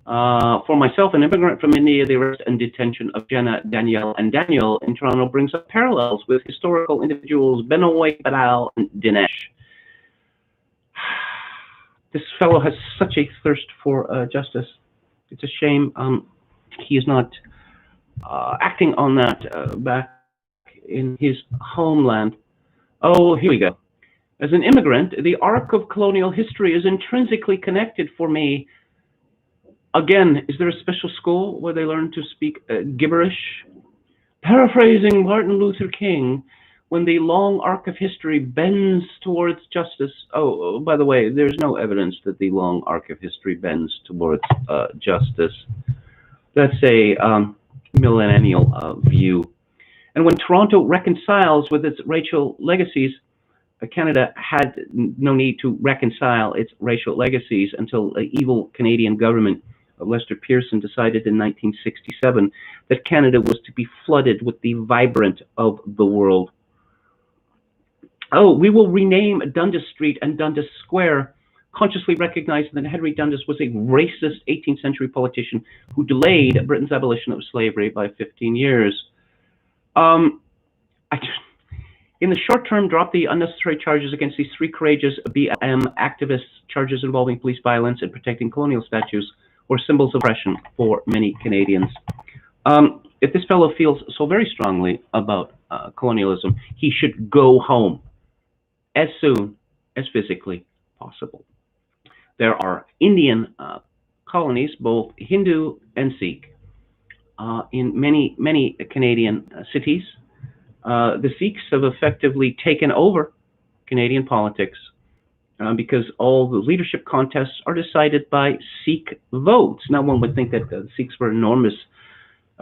For myself, an immigrant from India, the arrest and detention of Jenna, Danielle, and Daniel in Toronto brings up parallels with historical individuals Benoy, Badal, and Dinesh. This fellow has such a thirst for justice. It's a shame he is not acting on that back in his homeland. Oh, here we go. As an immigrant, the arc of colonial history is intrinsically connected for me. Again, is there a special school where they learn to speak gibberish? Paraphrasing Martin Luther King, when the long arc of history bends towards justice. Oh, by the way, there's no evidence that the long arc of history bends towards justice. That's a millennial view. And when Toronto reconciles with its racial legacies, Canada had no need to reconcile its racial legacies until the evil Canadian government of Lester Pearson decided in 1967 that Canada was to be flooded with the vibrant of the world. Oh, we will rename Dundas Street and Dundas Square, consciously recognizing that Henry Dundas was a racist 18th century politician who delayed Britain's abolition of slavery by 15 years. In the short term, drop the unnecessary charges against these three courageous BLM activists, charges involving police violence and protecting colonial statues, or symbols of oppression for many Canadians. If this fellow feels so very strongly about colonialism, he should go home as soon as physically possible. There are Indian colonies, both Hindu and Sikh, in many Canadian cities. The Sikhs have effectively taken over Canadian politics because all the leadership contests are decided by Sikh votes. Now, one would think that the Sikhs were an enormous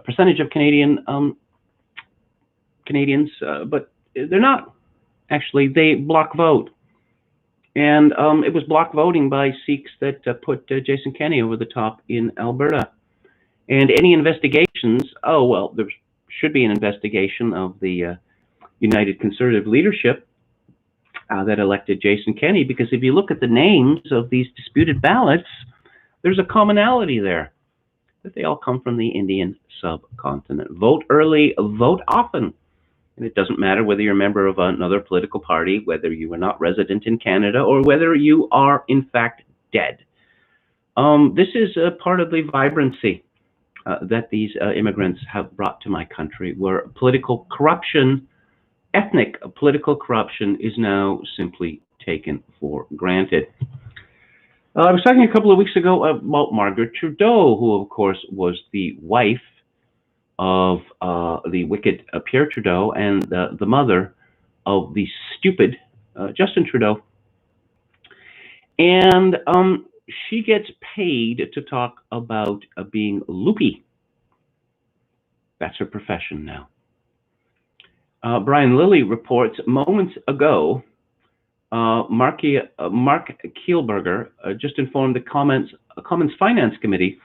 percentage of Canadians, but they're not. Actually, they block vote. And it was block voting by Sikhs that put Jason Kenney over the top in Alberta. And any investigations, oh, well, there should be an investigation of the United Conservative leadership that elected Jason Kenney, because if you look at the names of these disputed ballots, there's a commonality there, that they all come from the Indian subcontinent. Vote early, vote often. And it doesn't matter whether you're a member of another political party, whether you are not resident in Canada, or whether you are, in fact, dead. This is a part of the vibrancy that these immigrants have brought to my country, where political corruption, ethnic political corruption, is now simply taken for granted. I was talking a couple of weeks ago about Margaret Trudeau, who, of course, was the wife of the wicked Pierre Trudeau and the mother of the stupid Justin Trudeau. And she gets paid to talk about being loopy. That's her profession now. Brian Lilly reports moments ago, Mark Kielberger just informed the Commons Finance Committee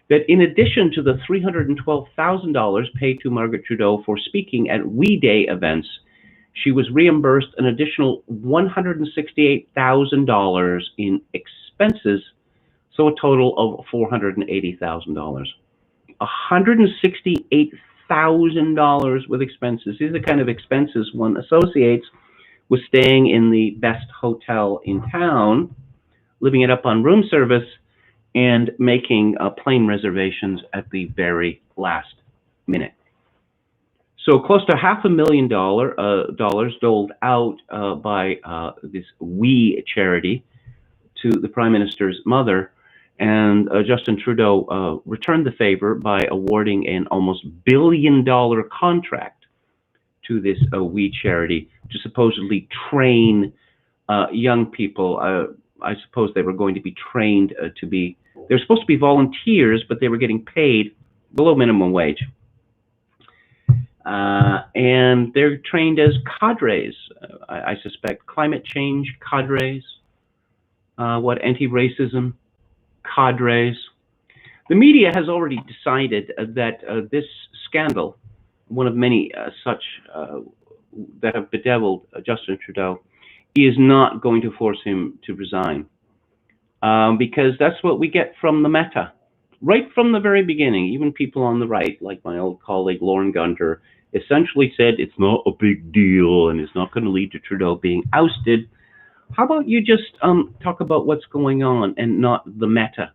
that in addition to the $312,000 paid to Margaret Trudeau for speaking at We Day events, she was reimbursed an additional $168,000 in expenses, so a total of $480,000. $168,000 with expenses. These are the kind of expenses one associates with staying in the best hotel in town, living it up on room service, and making plane reservations at the very last minute. So close to $500,000 doled out by this We charity to the Prime Minister's mother, and Justin Trudeau returned the favor by awarding an almost $1 billion contract to this We charity to supposedly train young people. I suppose they were going to be trained to be, they were supposed to be volunteers, but they were getting paid below minimum wage. And they're trained as cadres, I suspect, climate change cadres, anti-racism cadres. The media has already decided that this scandal, one of many such that have bedeviled Justin Trudeau, is not going to force him to resign, because that's what we get from the meta. Right from the very beginning, even people on the right, like my old colleague Lauren Gunter, essentially said it's not a big deal and it's not going to lead to Trudeau being ousted. How about you just talk about what's going on and not the meta?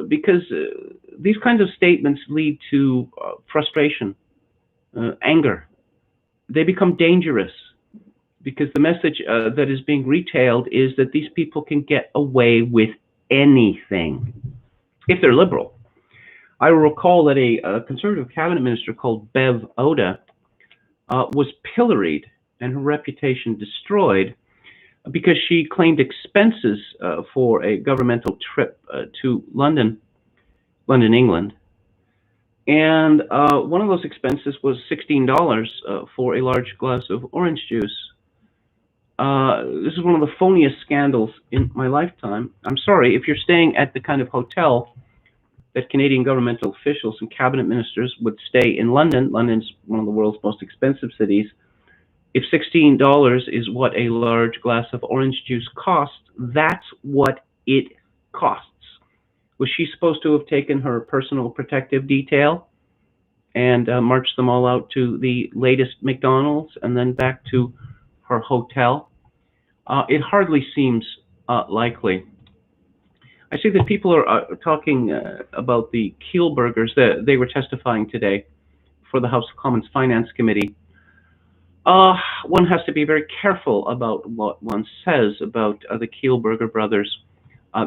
Because these kinds of statements lead to frustration, anger. They become dangerous. because the message that is being retailed is that these people can get away with anything if they're liberal. I recall that a conservative cabinet minister called Bev Oda was pilloried and her reputation destroyed because she claimed expenses for a governmental trip to London, England. And one of those expenses was $16 for a large glass of orange juice. This is one of the phoniest scandals in my lifetime. I'm sorry, if you're staying at the kind of hotel that Canadian governmental officials and cabinet ministers would stay in London, London's one of the world's most expensive cities, if $16 is what a large glass of orange juice costs, that's what it costs. Was she supposed to have taken her personal protective detail and marched them all out to the latest McDonald's and then back to her hotel? It hardly seems likely. I see that people are talking about the Kielbergers. They were testifying today for the House of Commons Finance Committee. One has to be very careful about what one says about the Kielberger brothers.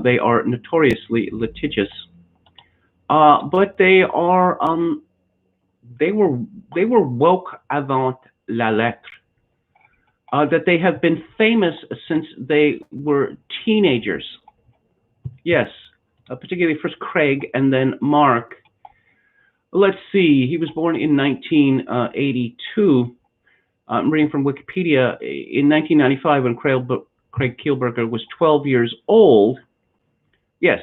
They are notoriously litigious, but they are they were woke avant la lettre. That they have been famous since they were teenagers. Yes, particularly first Craig and then Mark. Let's see, he was born in 1982. I'm reading from Wikipedia. In 1995, when Craig Kielberger was 12 years old. Yes,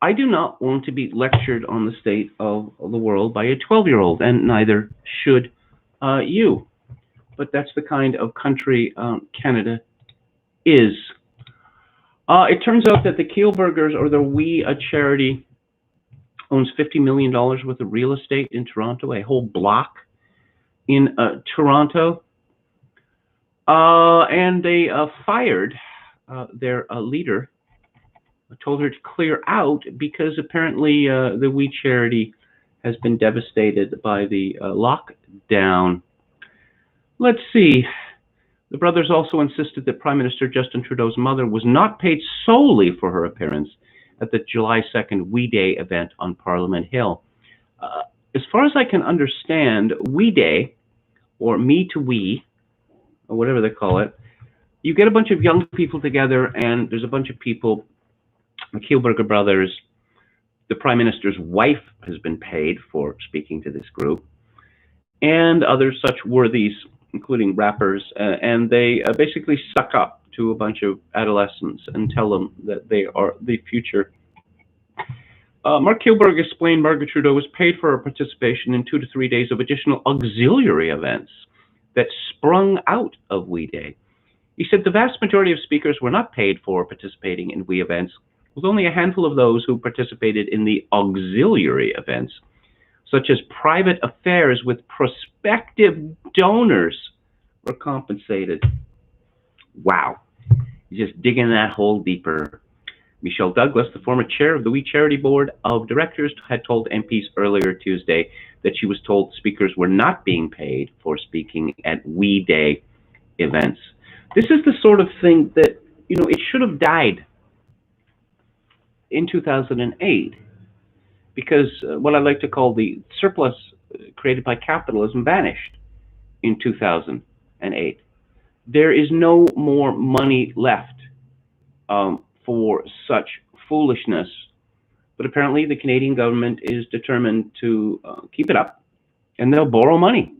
I do not want to be lectured on the state of the world by a 12-year-old, and neither should you. But that's the kind of country Canada is. It turns out that the Kielbergers, or the We, a charity, owns $50 million worth of real estate in Toronto, a whole block in Toronto. And they fired their leader, told her to clear out because apparently the We charity has been devastated by the lockdown. Let's see. The brothers also insisted that Prime Minister Justin Trudeau's mother was not paid solely for her appearance at the July 2nd We Day event on Parliament Hill. As far as I can understand, We Day, or Me to We, or whatever they call it, you get a bunch of young people together, and there's a bunch of people, the Kielberger brothers, the Prime Minister's wife has been paid for speaking to this group, and other such worthies, including rappers, and they basically suck up to a bunch of adolescents and tell them that they are the future. Mark Kielberger explained Margaret Trudeau was paid for her participation in 2 to 3 days of additional auxiliary events that sprung out of We Day. He said the vast majority of speakers were not paid for participating in We events, with only a handful of those who participated in the auxiliary events, such as private affairs with prospective donors, were compensated. Wow. Just digging that hole deeper. Michelle Douglas, the former chair of the We Charity Board of Directors, had told MPs earlier Tuesday that she was told speakers were not being paid for speaking at We Day events. This is the sort of thing that, it should have died in 2008. Because what I like to call the surplus created by capitalism vanished in 2008. There is no more money left for such foolishness, but apparently the Canadian government is determined to keep it up, and they'll borrow money.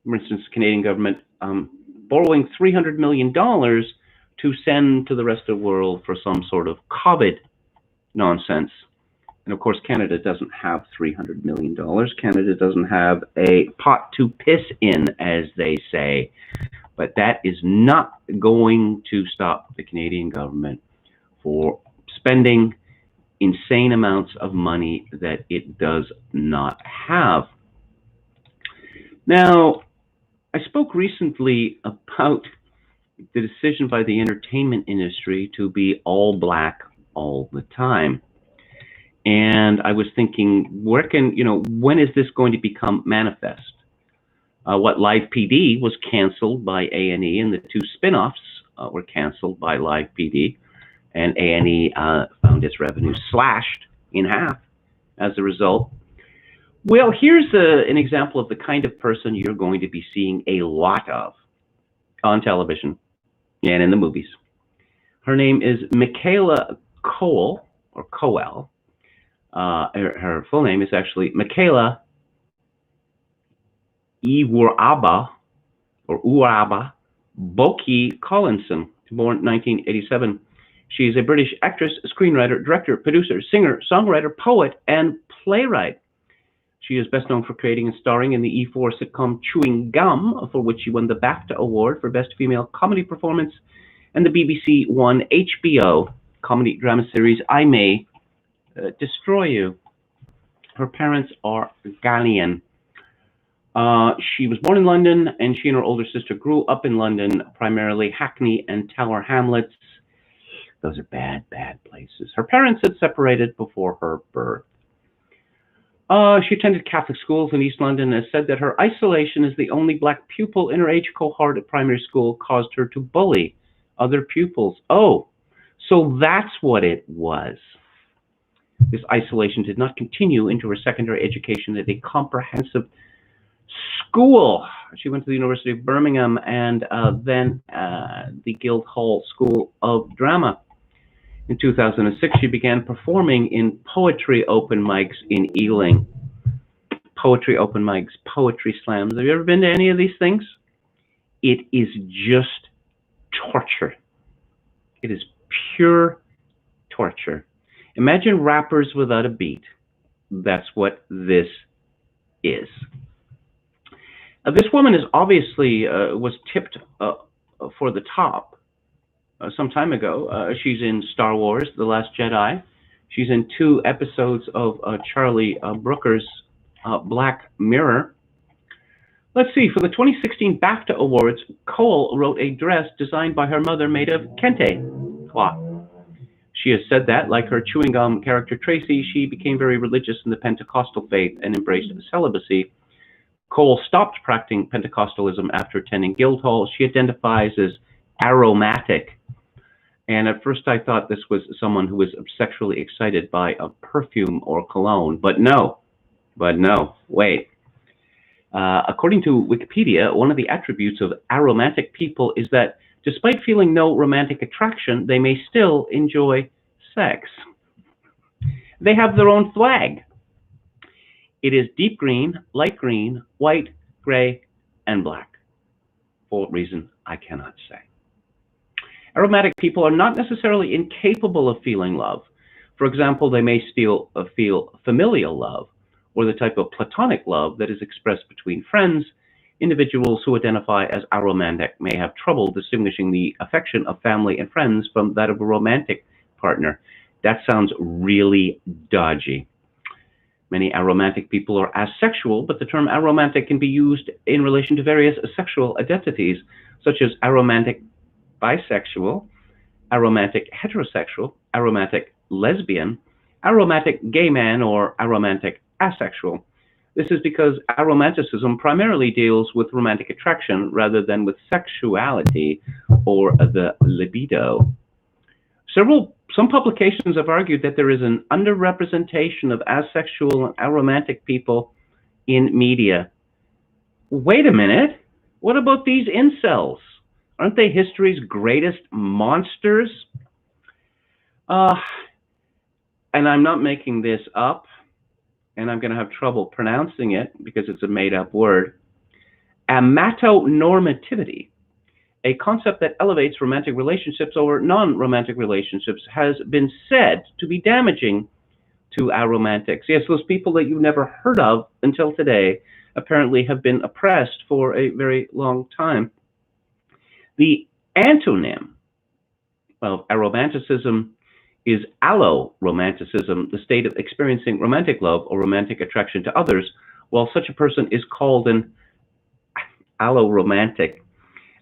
For instance, the Canadian government borrowing $300 million to send to the rest of the world for some sort of COVID nonsense. And of course, Canada doesn't have $300 million. Canada doesn't have a pot to piss in, as they say. But that is not going to stop the Canadian government for spending insane amounts of money that it does not have. Now, I spoke recently about the decision by the entertainment industry to be all black all the time. And I was thinking, when is this going to become manifest? What Live PD was canceled by A&E, and the two spin-offs were canceled by Live PD, and A&E found its revenue slashed in half as a result. Well, here's an example of the kind of person you're going to be seeing a lot of on television and in the movies. Her name is Michaela Coel, or Coel. Her full name is actually Michaela Iwuraba Boki Collinson, born 1987. She is a British actress, screenwriter, director, producer, singer, songwriter, poet, and playwright. She is best known for creating and starring in the E4 sitcom Chewing Gum, for which she won the BAFTA Award for Best Female Comedy Performance, and the BBC One HBO comedy drama series I May Destroy You. Her parents are Ghanaian. She was born in London, and she and her older sister grew up in London, primarily Hackney and Tower Hamlets. Those are bad, bad places. Her parents had separated before her birth. She attended Catholic schools in East London and said that her isolation as the only black pupil in her age cohort at primary school caused her to bully other pupils. Oh, so that's what it was. This isolation did not continue into her secondary education at a comprehensive school. She went to the University of Birmingham and then the Guildhall School of Drama. In 2006, she began performing in poetry open mics in Ealing. Poetry open mics, poetry slams. Have you ever been to any of these things? It is just torture. It is pure torture. Imagine rappers without a beat. That's what this is. This woman is obviously was tipped for the top some time ago. She's in Star Wars: The Last Jedi. She's in 2 episodes of Charlie Brooker's Black Mirror. Let's see, for the 2016 BAFTA Awards, Cole wrote a dress designed by her mother made of kente cloth. She has said that, like her chewing gum character Tracy, she became very religious in the Pentecostal faith and embraced celibacy. Cole stopped practicing Pentecostalism after attending Guildhall. She identifies as aromatic. And at first I thought this was someone who was sexually excited by a perfume or cologne, but no, wait. According to Wikipedia, one of the attributes of aromatic people is that despite feeling no romantic attraction, they may still enjoy sex. They have their own flag. It is deep green, light green, white, gray, and black, for a reason I cannot say. Aromatic people are not necessarily incapable of feeling love. For example, they may still feel familial love, or the type of platonic love that is expressed between friends. Individuals who identify as aromantic may have trouble distinguishing the affection of family and friends from that of a romantic partner. That sounds really dodgy. Many aromantic people are asexual, but the term aromantic can be used in relation to various sexual identities, such as aromantic bisexual, aromantic heterosexual, aromantic lesbian, aromantic gay man, or aromantic asexual. This is because aromanticism primarily deals with romantic attraction rather than with sexuality or the libido. Some publications have argued that there is an underrepresentation of asexual and aromantic people in media. Wait a minute, what about these incels? Aren't they history's greatest monsters? And I'm not making this up, and I'm going to have trouble pronouncing it because it's a made-up word. Amatonormativity, a concept that elevates romantic relationships over non-romantic relationships, has been said to be damaging to aromantics. Yes, those people that you've never heard of until today apparently have been oppressed for a very long time. The antonym of aromanticism is alloromanticism, the state of experiencing romantic love or romantic attraction to others, while such a person is called an alloromantic.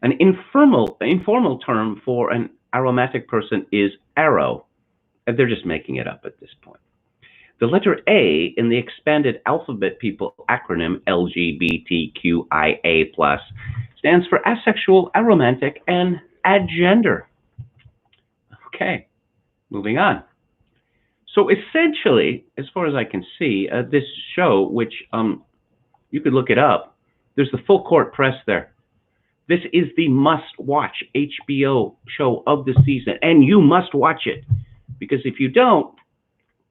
An informal term for an aromantic person is aro, and they're just making it up at this point. The letter A in the expanded alphabet people acronym LGBTQIA+, stands for asexual, aromantic, and agender. Okay, moving on. So essentially, as far as I can see, this show, which you could look it up, there's the full court press there. This is the must-watch HBO show of the season, and you must watch it, because if you don't,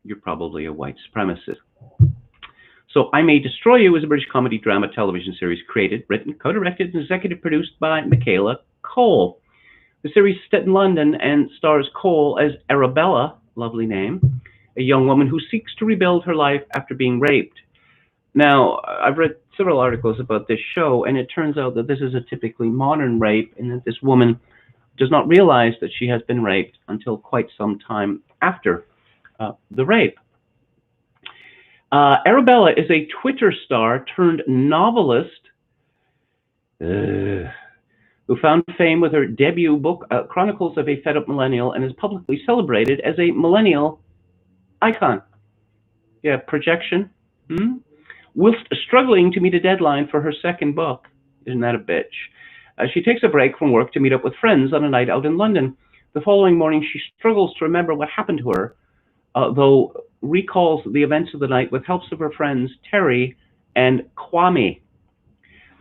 you're probably a white supremacist. So I May Destroy You is a British comedy drama television series created, written, co-directed, and executive produced by Michaela Cole. The series is set in London and stars Cole as Arabella, lovely name, a young woman who seeks to rebuild her life after being raped. Now, I've read several articles about this show, and it turns out that this is a typically modern rape, and that this woman does not realize that she has been raped until quite some time after the rape. Arabella is a Twitter star turned novelist who found fame with her debut book, Chronicles of a Fed-Up Millennial, and is publicly celebrated as a millennial icon. Yeah, projection. Whilst struggling to meet a deadline for her second book. Isn't that a bitch? She takes a break from work to meet up with friends on a night out in London. The following morning, she struggles to remember what happened to her, though recalls the events of the night with helps of her friends Terry and Kwame.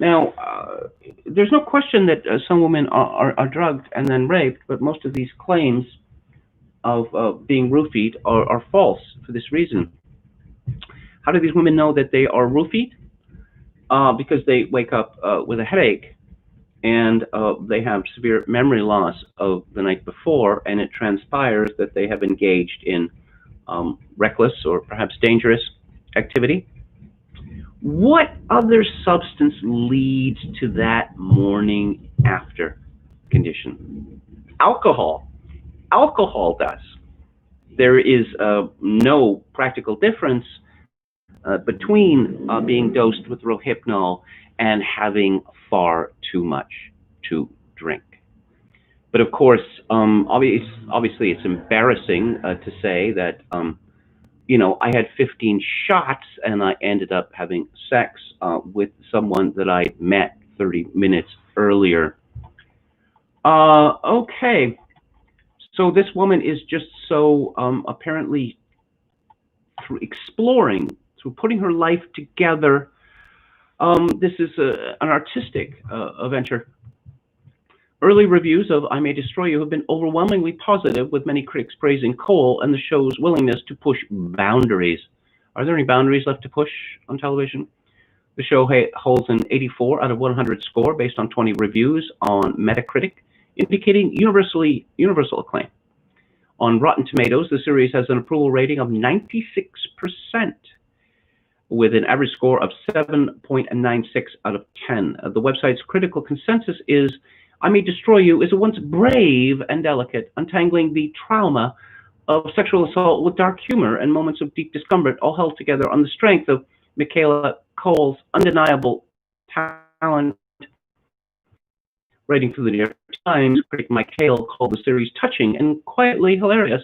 Now, there's no question that some women are drugged and then raped, but most of these claims of being roofied are false for this reason. How do these women know that they are roofied? Because they wake up with a headache, and they have severe memory loss of the night before, and it transpires that they have engaged in reckless or perhaps dangerous activity. What other substance leads to that morning after condition? Alcohol. Alcohol does. There is no practical difference between being dosed with Rohypnol and having far too much to drink. But of course, obviously it's embarrassing to say that, you know, I had 15 shots and I ended up having sex with someone that I met 30 minutes earlier. Okay, so this woman is just so apparently through exploring, through putting her life together. This is an artistic venture. Early reviews of I May Destroy You have been overwhelmingly positive, with many critics praising Cole and the show's willingness to push boundaries. Are there any boundaries left to push on television? The show holds an 84 out of 100 score based on 20 reviews on Metacritic, indicating universal acclaim. On Rotten Tomatoes, the series has an approval rating of 96%, with an average score of 7.96 out of 10. The website's critical consensus is, I May Destroy You is a once brave and delicate, untangling the trauma of sexual assault with dark humor and moments of deep discomfort, all held together on the strength of Michaela Cole's undeniable talent. Writing for the New York Times, critic Mike Hale called the series touching and quietly hilarious.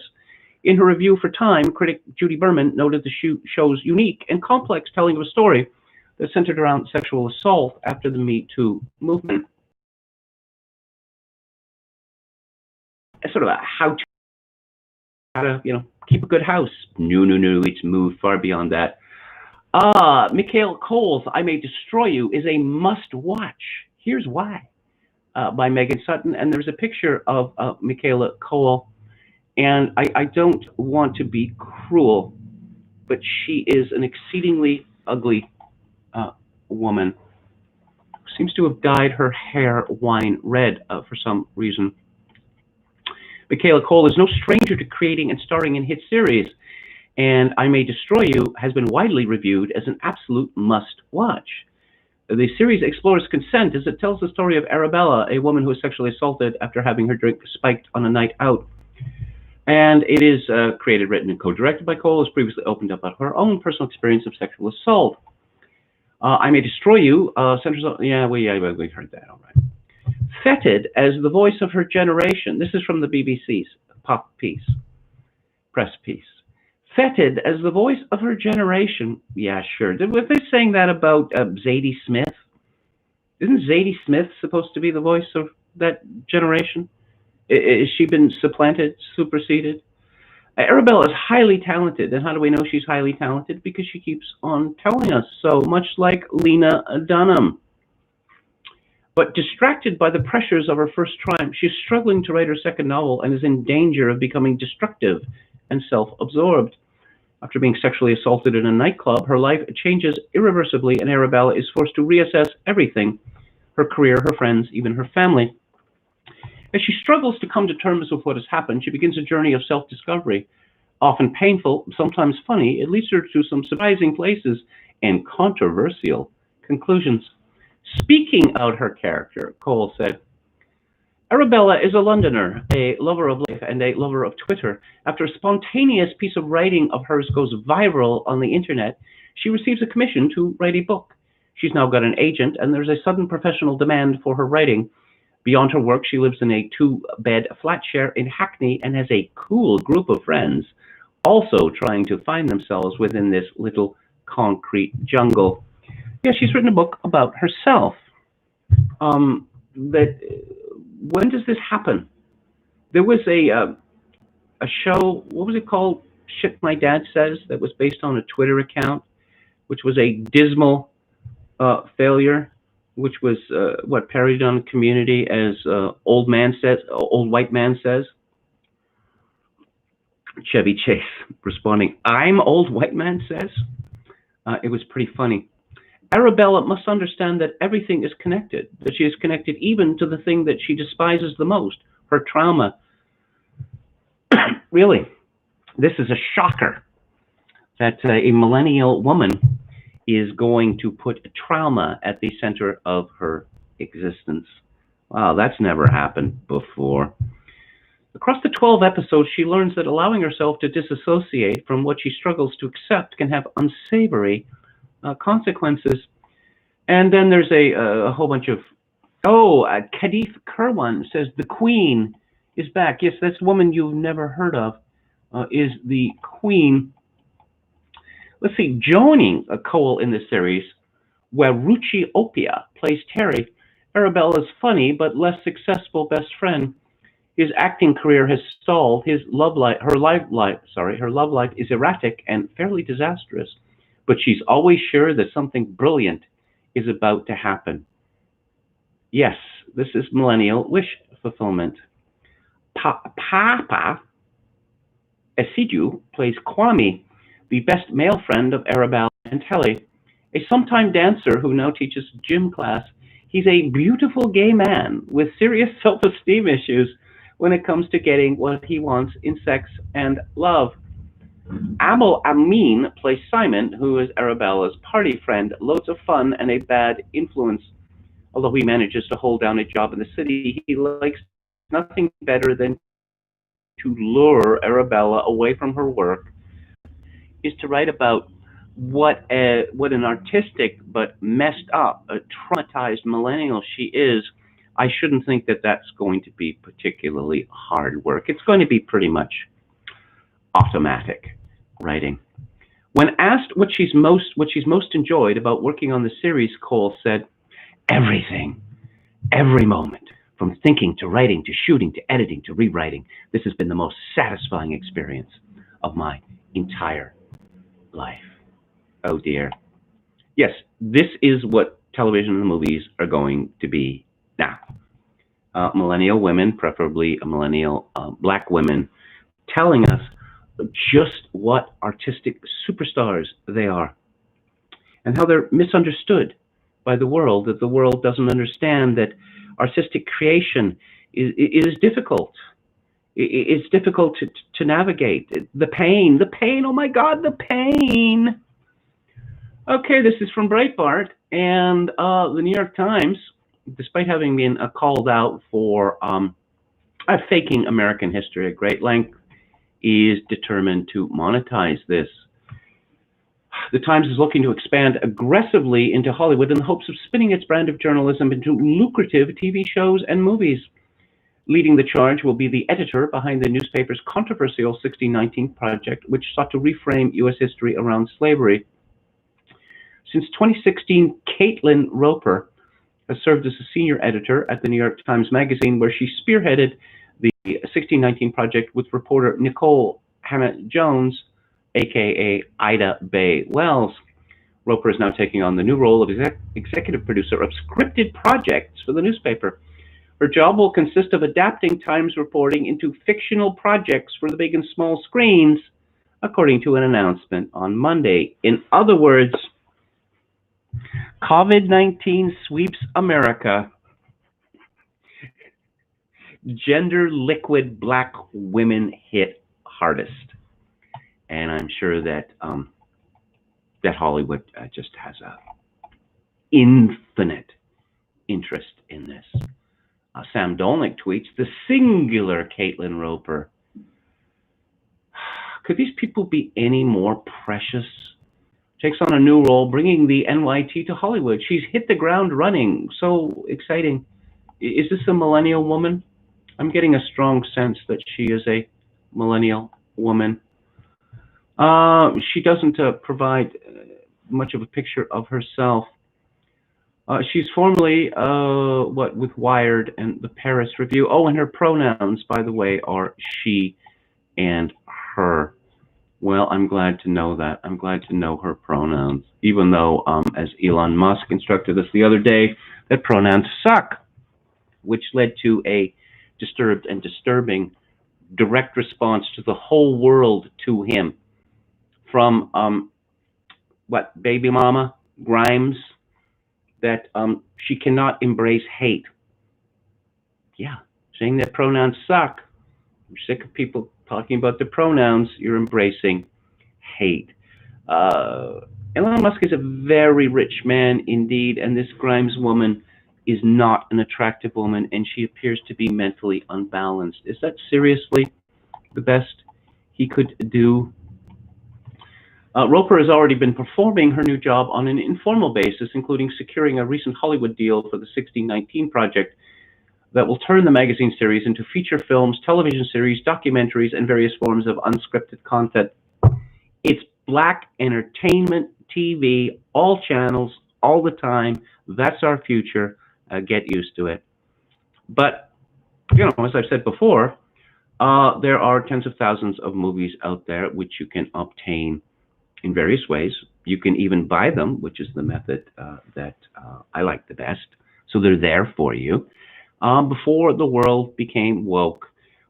In her review for Time, critic Judy Berman noted the show's unique and complex telling of a story that centered around sexual assault after the Me Too movement. Sort of a how to, you know, keep a good house. No, it's moved far beyond that. Michaela Cole's I May Destroy You is a must-watch. Here's why. By Megan Sutton, and there's a picture of Michaela Cole, and I don't want to be cruel, but she is an exceedingly ugly woman who seems to have dyed her hair wine red for some reason. Michaela Cole is no stranger to creating and starring in hit series, and I May Destroy You has been widely reviewed as an absolute must-watch. The series explores consent as it tells the story of Arabella, a woman who was sexually assaulted after having her drink spiked on a night out. And it is created, written, and co-directed by Cole, has previously opened up about her own personal experience of sexual assault. I May Destroy You centers on, we heard that, all right. Feted as the voice of her generation. This is from the BBC's press piece. feted as the voice of her generation. Yeah, sure. Was they saying that about Zadie Smith? Isn't Zadie Smith supposed to be the voice of that generation? Has she been supplanted, superseded? Arabella is highly talented, and how do we know she's highly talented? Because she keeps on telling us so, much like Lena Dunham. But distracted by the pressures of her first triumph, she's struggling to write her second novel and is in danger of becoming destructive and self-absorbed. After being sexually assaulted in a nightclub, her life changes irreversibly, and Arabella is forced to reassess everything: her career, her friends, even her family. As she struggles to come to terms with what has happened, she begins a journey of self-discovery. Often painful, sometimes funny, it leads her to some surprising places and controversial conclusions. Speaking out her character, Cole said, Arabella is a Londoner, a lover of life, and a lover of Twitter. After a spontaneous piece of writing of hers goes viral on the internet, she receives a commission to write a book. She's now got an agent, and there's a sudden professional demand for her writing. Beyond her work, she lives in a two-bed flat share in Hackney and has a cool group of friends, also trying to find themselves within this little concrete jungle. Yeah, she's written a book about herself. When does this happen? There was a show, what was it called? Shit My Dad Says, that was based on a Twitter account, which was a dismal failure, which was parodied on Community as Old White Man Says. Chevy Chase responding, I'm Old White Man Says. It was pretty funny. Arabella must understand that everything is connected, that she is connected even to the thing that she despises the most, her trauma. Really, this is a shocker that a millennial woman is going to put trauma at the center of her existence. Wow, that's never happened before. Across the 12 episodes, she learns that allowing herself to disassociate from what she struggles to accept can have unsavory consequences. And then there's a whole bunch of, Kadith Kerwan says the Queen is back. Yes, that's a woman you've never heard of, is the Queen. Let's see, joining Cole in this series, where Ruchi Opia plays Terry, Arabella's funny but less successful best friend. His acting career has stalled. Her love life is erratic and fairly disastrous, but she's always sure that something brilliant is about to happen. Yes, this is millennial wish fulfillment. Papa Esidu plays Kwame, the best male friend of Arabella and Telly, a sometime dancer who now teaches gym class. He's a beautiful gay man with serious self-esteem issues when it comes to getting what he wants in sex and love. Amal Amin plays Simon, who is Arabella's party friend, loads of fun and a bad influence. Although he manages to hold down a job in the city, he likes nothing better than to lure Arabella away from her work, is to write about what an artistic but messed up, traumatized millennial she is. I shouldn't think that that's going to be particularly hard work. It's going to be pretty much automatic writing. When asked what she's most enjoyed about working on the series, Cole said, everything, every moment, from thinking to writing to shooting to editing to rewriting. This has been the most satisfying experience of my entire life. Oh dear. Yes, this is what television and the movies are going to be now. Millennial women, preferably millennial black women, telling us just what artistic superstars they are and how they're misunderstood by the world, that the world doesn't understand that artistic creation is difficult. It's difficult to navigate. The pain, oh my God, the pain. Okay, this is from Breitbart, and the New York Times, despite having been called out for faking American history at great length, is determined to monetize this. The Times is looking to expand aggressively into Hollywood in the hopes of spinning its brand of journalism into lucrative TV shows and movies. Leading the charge will be the editor behind the newspaper's controversial 1619 project, which sought to reframe U.S. history around slavery. Since 2016, Caitlin Roper has served as a senior editor at the New York Times Magazine, where she spearheaded the 1619 project with reporter Nicole Hannah-Jones, aka Ida Bay Wells. Roper is now taking on the new role of executive producer of scripted projects for the newspaper. Her job will consist of adapting Times reporting into fictional projects for the big and small screens, according to an announcement on Monday. In other words, COVID-19 sweeps America. Gender liquid black women hit hardest. And I'm sure that that Hollywood just has a infinite interest in this. Sam Dolnick tweets, the singular Caitlin Roper. Could these people be any more precious? Takes on a new role, bringing the NYT to Hollywood. She's hit the ground running. So exciting. Is this a millennial woman? I'm getting a strong sense that she is a millennial woman. She doesn't provide much of a picture of herself. She's formerly, with Wired and the Paris Review. Oh, and her pronouns, by the way, are she and her. Well, I'm glad to know that. I'm glad to know her pronouns, even though, as Elon Musk instructed us the other day, that pronouns suck, which led to a disturbed and disturbing direct response to the whole world to him. From, baby mama Grimes, that she cannot embrace hate. Yeah, saying that pronouns suck. I'm sick of people talking about the pronouns. You're embracing hate. Elon Musk is a very rich man indeed, and this Grimes woman is not an attractive woman, and she appears to be mentally unbalanced. Is that seriously the best he could do? Roper has already been performing her new job on an informal basis, including securing a recent Hollywood deal for the 1619 project that will turn the magazine series into feature films, television series, documentaries, and various forms of unscripted content. It's black entertainment TV, all channels, all the time. That's our future. Get used to it. But, as I've said before, there are tens of thousands of movies out there which you can obtain in various ways. You can even buy them, which is the method that I like the best. So they're there for you. Before the world became woke,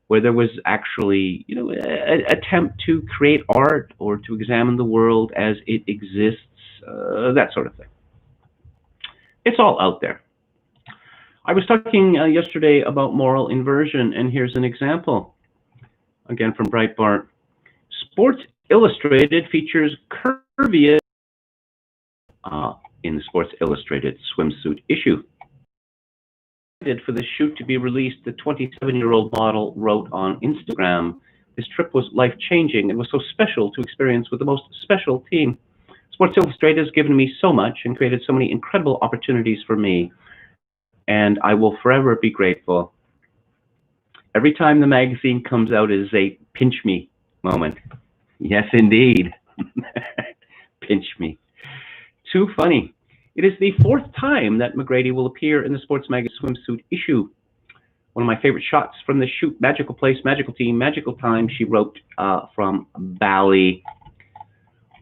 where there was actually, an attempt to create art or to examine the world as it exists, that sort of thing. It's all out there. I was talking yesterday about moral inversion, and here's an example. Again, from Breitbart. Sports Illustrated features curviest in the Sports Illustrated swimsuit issue. For the shoot to be released, the 27-year-old model wrote on Instagram, "This trip was life-changing and was so special to experience with the most special team. Sports Illustrated has given me so much and created so many incredible opportunities for me, and I will forever be grateful." Every time the magazine comes out is a pinch me moment. Yes, indeed. Pinch me. Too funny. It is the fourth time that McGrady will appear in the Sports Magazine swimsuit issue. One of my favorite shots from the shoot, magical place, magical team, magical time, she wrote from Bali.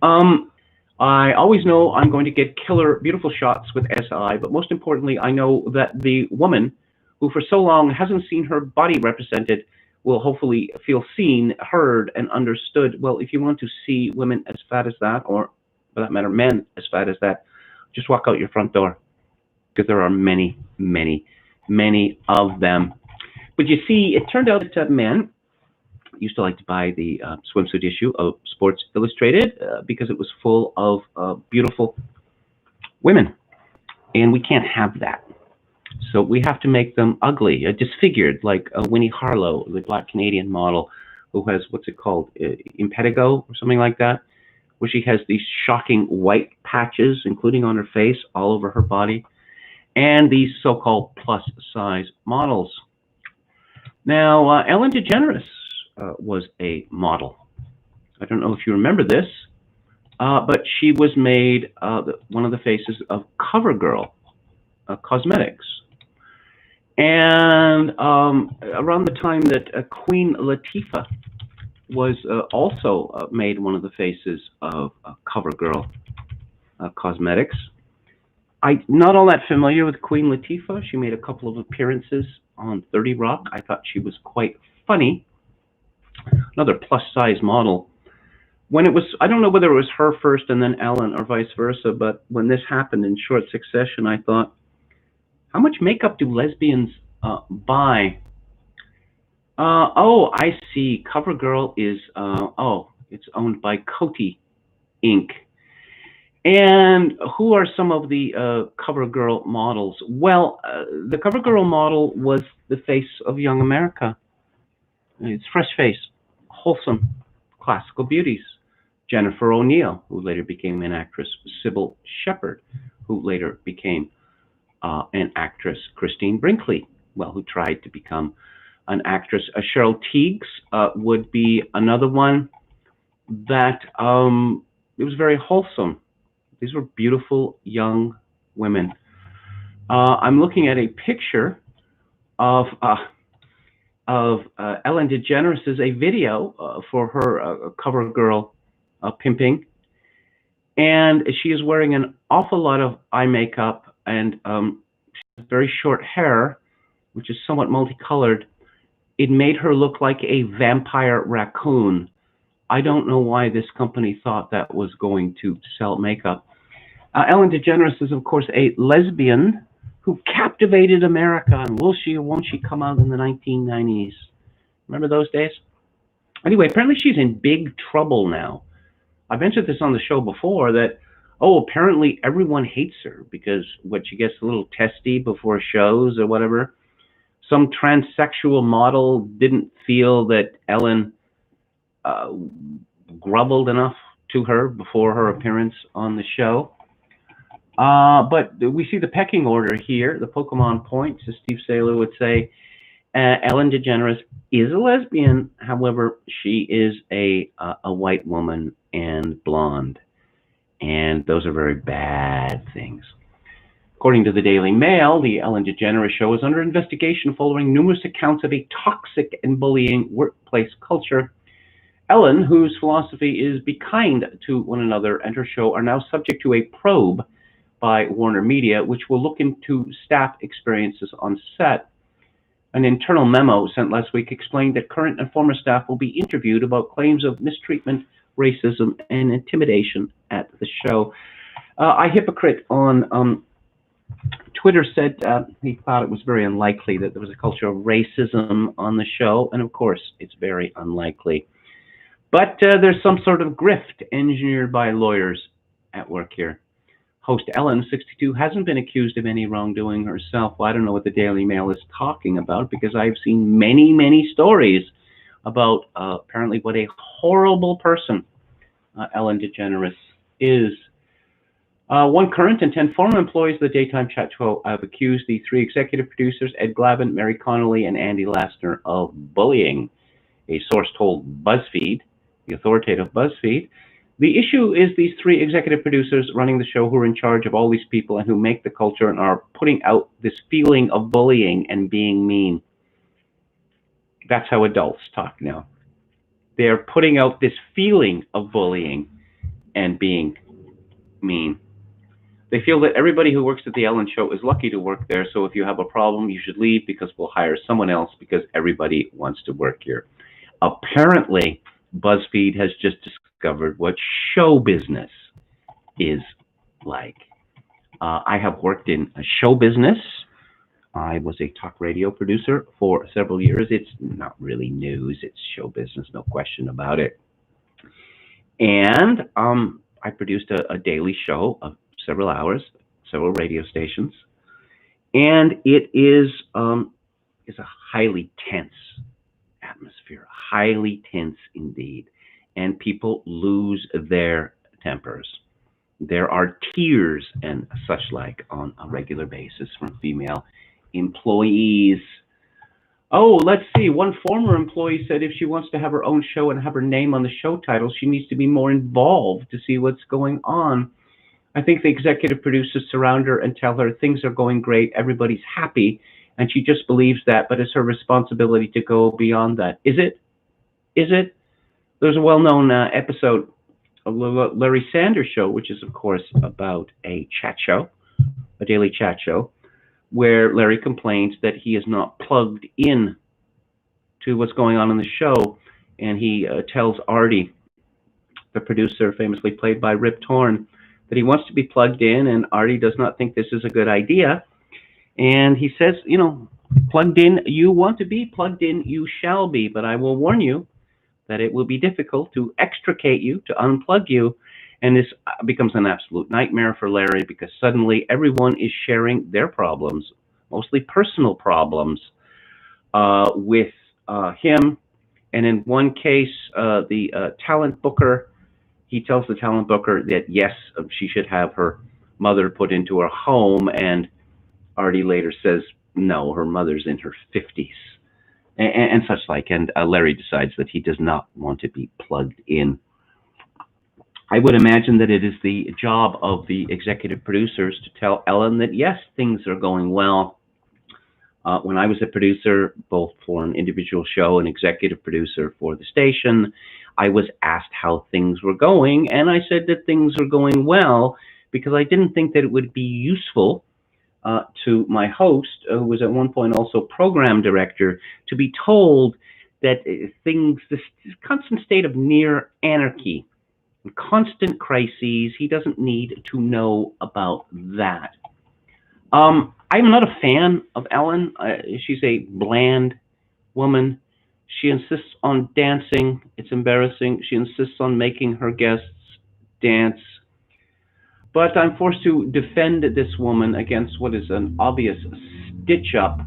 I always know I'm going to get killer, beautiful shots with SI, but most importantly, I know that the woman who for so long hasn't seen her body represented will hopefully feel seen, heard, and understood. Well, if you want to see women as fat as that, or for that matter, men as fat as that, just walk out your front door, because there are many, many, many of them. But you see, it turned out that men used to like to buy the swimsuit issue of Sports Illustrated because it was full of beautiful women, and we can't have that. So we have to make them ugly, disfigured, like Winnie Harlow, the Black Canadian model, who has, what's it called, impetigo or something like that, where she has these shocking white patches, including on her face, all over her body, and these so-called plus-size models. Now, Ellen DeGeneres was a model. I don't know if you remember this, but she was made one of the faces of CoverGirl Cosmetics. And around the time that Queen Latifah was also made one of the faces of CoverGirl Cosmetics. I'm not all that familiar with Queen Latifah. She made a couple of appearances on 30 Rock. I thought she was quite funny. Another plus-size model. When it was, I don't know whether it was her first and then Ellen or vice versa, but when this happened in short succession, I thought, how much makeup do lesbians buy? Oh, I see. CoverGirl is, it's owned by Coty Inc. And who are some of the CoverGirl models? Well, the CoverGirl model was the face of young America. It's fresh face, wholesome, classical beauties. Jennifer O'Neill, who later became an actress. Sybil Shepherd, who later became an actress. Christine Brinkley, who tried to become an actress. Cheryl Tiegs would be another one that it was very wholesome. These were beautiful young women. I'm looking at a picture of Ellen DeGeneres, a video for her CoverGirl pimping, and she is wearing an awful lot of eye makeup and very short hair, which is somewhat multicolored. It made her look like a vampire raccoon. I don't know why this company thought that was going to sell makeup. Ellen DeGeneres is, of course, a lesbian who captivated America, and will she or won't she come out in the 1990s? Remember those days? Anyway, apparently she's in big trouble now. I mentioned this on the show before that, apparently everyone hates her because she gets a little testy before shows or whatever. Some transsexual model didn't feel that Ellen groveled enough to her before her appearance on the show. But we see the pecking order here, the Pokemon points, as Steve Saylor would say. Ellen DeGeneres is a lesbian. However, she is a white woman and blonde. And those are very bad things. According to the Daily Mail, the Ellen DeGeneres show is under investigation following numerous accounts of a toxic and bullying workplace culture. Ellen, whose philosophy is be kind to one another, and her show are now subject to a probe by Warner Media, which will look into staff experiences on set. An internal memo sent last week explained that current and former staff will be interviewed about claims of mistreatment, racism, and intimidation at the show. iHypocrite on Twitter said he thought it was very unlikely that there was a culture of racism on the show, and of course, it's very unlikely. But there's some sort of grift engineered by lawyers at work here. Host Ellen, 62, hasn't been accused of any wrongdoing herself. Well, I don't know what the Daily Mail is talking about because I've seen many, many stories about apparently what a horrible person Ellen DeGeneres is. One current and 10 former employees of the daytime chat show have accused the 3 executive producers, Ed Glavin, Mary Connolly, and Andy Lassner, of bullying. A source told BuzzFeed, the authoritative BuzzFeed, the issue is these 3 executive producers running the show who are in charge of all these people and who make the culture and are putting out this feeling of bullying and being mean. That's how adults talk now. They're putting out this feeling of bullying and being mean. They feel that everybody who works at the Ellen Show is lucky to work there, so if you have a problem, you should leave because we'll hire someone else because everybody wants to work here. Apparently, BuzzFeed has just discovered what show business is like. I have worked in a show business. I was a talk radio producer for several years. It's not really news. It's show business, no question about it. And I produced a daily show of several hours, several radio stations. And it is a highly tense atmosphere, highly tense indeed. And people lose their tempers. There are tears and such like on a regular basis from female employees. Oh, let's see. One former employee said if she wants to have her own show and have her name on the show title, she needs to be more involved to see what's going on. I think the executive producers surround her and tell her things are going great, everybody's happy, and she just believes that, but it's her responsibility to go beyond that. Is it? Is it? There's a well-known episode of Larry Sanders Show, which is, of course, about a chat show, a daily chat show, where Larry complains that he is not plugged in to what's going on in the show, and he tells Artie, the producer, famously played by Rip Torn, that he wants to be plugged in, and Artie does not think this is a good idea. And he says, you know, plugged in you want to be, plugged in you shall be, but I will warn you that it will be difficult to extricate you, to unplug you. And this becomes an absolute nightmare for Larry because suddenly everyone is sharing their problems, mostly personal problems, with him. And in one case, the talent booker, he tells the talent booker that yes, she should have her mother put into her home, and Artie later says no, her mother's in her 50s, and such like. And Larry decides that he does not want to be plugged in. I would imagine that it is the job of the executive producers to tell Ellen that yes, things are going well. When I was a producer, both for an individual show and executive producer for the station, I was asked how things were going, and I said that things are going well because I didn't think that it would be useful to my host, who was at one point also program director, to be told that this constant state of near anarchy, constant crises, he doesn't need to know about that. I'm not a fan of Ellen. She's a bland woman. She insists on dancing. It's embarrassing. She insists on making her guests dance. But I'm forced to defend this woman against what is an obvious stitch-up.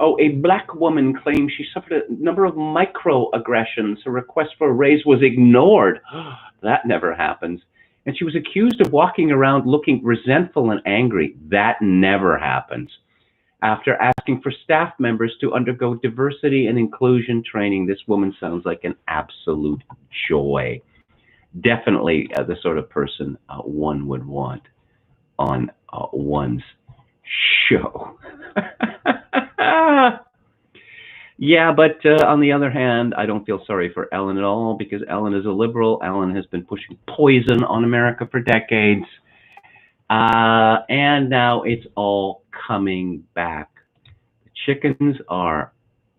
Oh, a black woman claims she suffered a number of microaggressions. Her request for a raise was ignored. That never happens. And she was accused of walking around looking resentful and angry. That never happens. After asking for staff members to undergo diversity and inclusion training, this woman sounds like an absolute joy. Definitely the sort of person one would want on one's show. Yeah, but on the other hand, I don't feel sorry for Ellen at all because Ellen is a liberal. Ellen has been pushing poison on America for decades. And now it's all coming back. The chickens are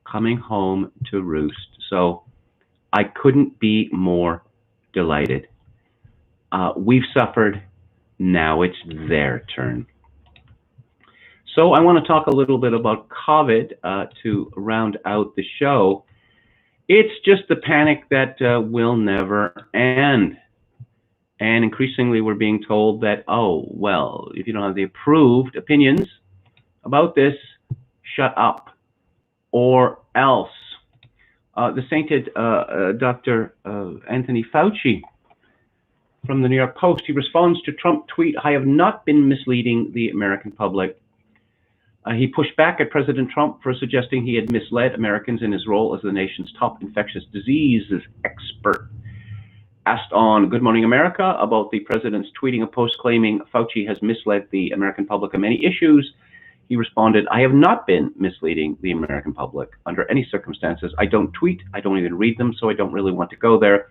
coming home to roost. So I couldn't be more delighted. We've suffered. Now it's their turn. So I want to talk a little bit about COVID to round out the show. It's just the panic that will never end. And increasingly we're being told that, oh, well, if you don't have the approved opinions about this, shut up, or else. The sainted Dr. Anthony Fauci from the New York Post, he responds to Trump tweet, I have not been misleading the American public. He pushed back at President Trump for suggesting he had misled Americans in his role as the nation's top infectious diseases expert. Asked on Good Morning America about the president's tweeting a post claiming Fauci has misled the American public on many issues, he responded, I have not been misleading the American public under any circumstances. I don't tweet, I don't even read them, so I don't really want to go there.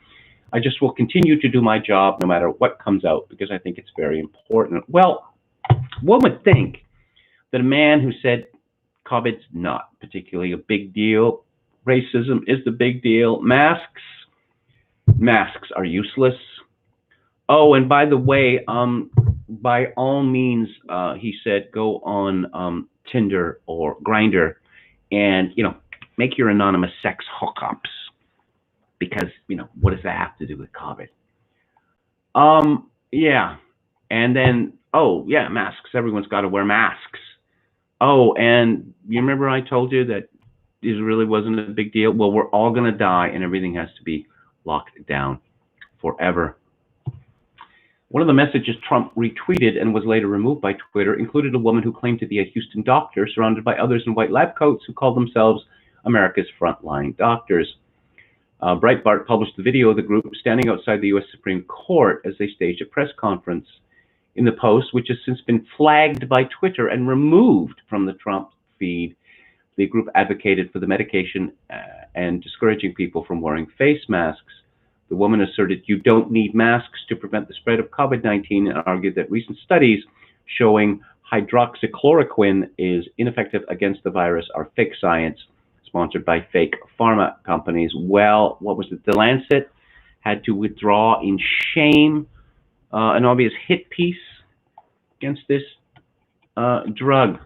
I just will continue to do my job no matter what comes out because I think it's very important. Well, one would think that a man who said COVID's not particularly a big deal, racism is the big deal, masks are useless. Oh, and by the way, by all means, he said, go on Tinder or Grindr and, make your anonymous sex hookups because, what does that have to do with COVID? Yeah. And then, oh, yeah, masks. Everyone's got to wear masks. Oh, and you remember I told you that this really wasn't a big deal? Well, we're all going to die and everything has to be locked down forever. One of the messages Trump retweeted and was later removed by Twitter included a woman who claimed to be a Houston doctor surrounded by others in white lab coats who called themselves America's frontline doctors. Breitbart published the video of the group standing outside the U.S. Supreme Court as they staged a press conference. In the post, which has since been flagged by Twitter and removed from the Trump feed, the group advocated for the medication and discouraging people from wearing face masks. The woman asserted you don't need masks to prevent the spread of COVID-19 and argued that recent studies showing hydroxychloroquine is ineffective against the virus are fake science, sponsored by fake pharma companies. Well, what was it? The Lancet had to withdraw in shame an obvious hit piece against this drug.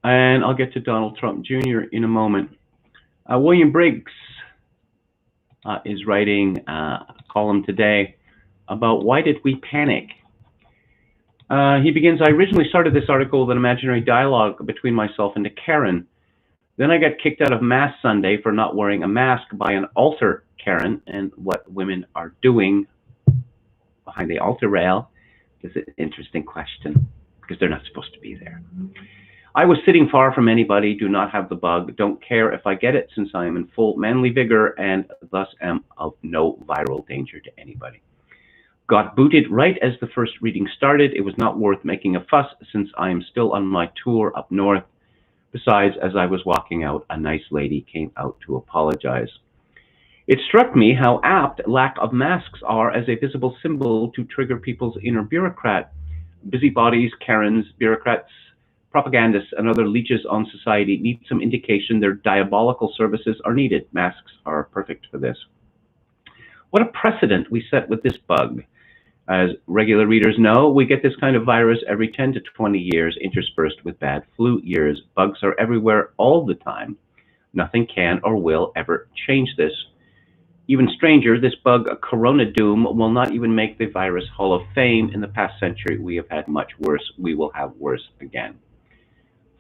And I'll get to Donald Trump Jr. in a moment. William Briggs is writing a column today about why did we panic. He begins, I originally started this article with an imaginary dialogue between myself and a Karen. Then I got kicked out of Mass Sunday for not wearing a mask by an altar Karen, and what women are doing behind the altar rail is an interesting question because they're not supposed to be there. I was sitting far from anybody, do not have the bug, don't care if I get it since I am in full manly vigor and thus am of no viral danger to anybody. Got booted right as the first reading started. It was not worth making a fuss since I am still on my tour up north. Besides, as I was walking out, a nice lady came out to apologize. It struck me how apt lack of masks are as a visible symbol to trigger people's inner bureaucrat. Busybodies, Karens, bureaucrats, propagandists, and other leeches on society need some indication their diabolical services are needed. Masks are perfect for this. What a precedent we set with this bug. As regular readers know, we get this kind of virus every 10 to 20 years, interspersed with bad flu years. Bugs are everywhere all the time. Nothing can or will ever change this. Even stranger, this bug, Corona Doom, will not even make the virus Hall of Fame. In the past century, we have had much worse. We will have worse again.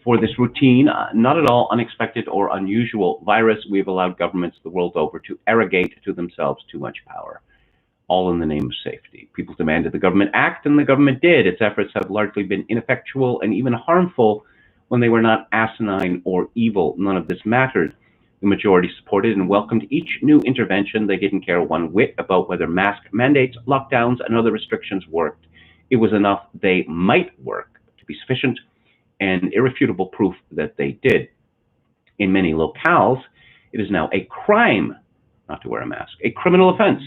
For this routine, not at all unexpected or unusual virus, we have allowed governments the world over to arrogate to themselves too much power, all in the name of safety. People demanded the government act, and the government did. Its efforts have largely been ineffectual and even harmful when they were not asinine or evil. None of this mattered. The majority supported and welcomed each new intervention. They didn't care one whit about whether mask mandates, lockdowns, and other restrictions worked. It was enough they might work to be sufficient and irrefutable proof that they did. In many locales, it is now a crime not to wear a mask, a criminal offense.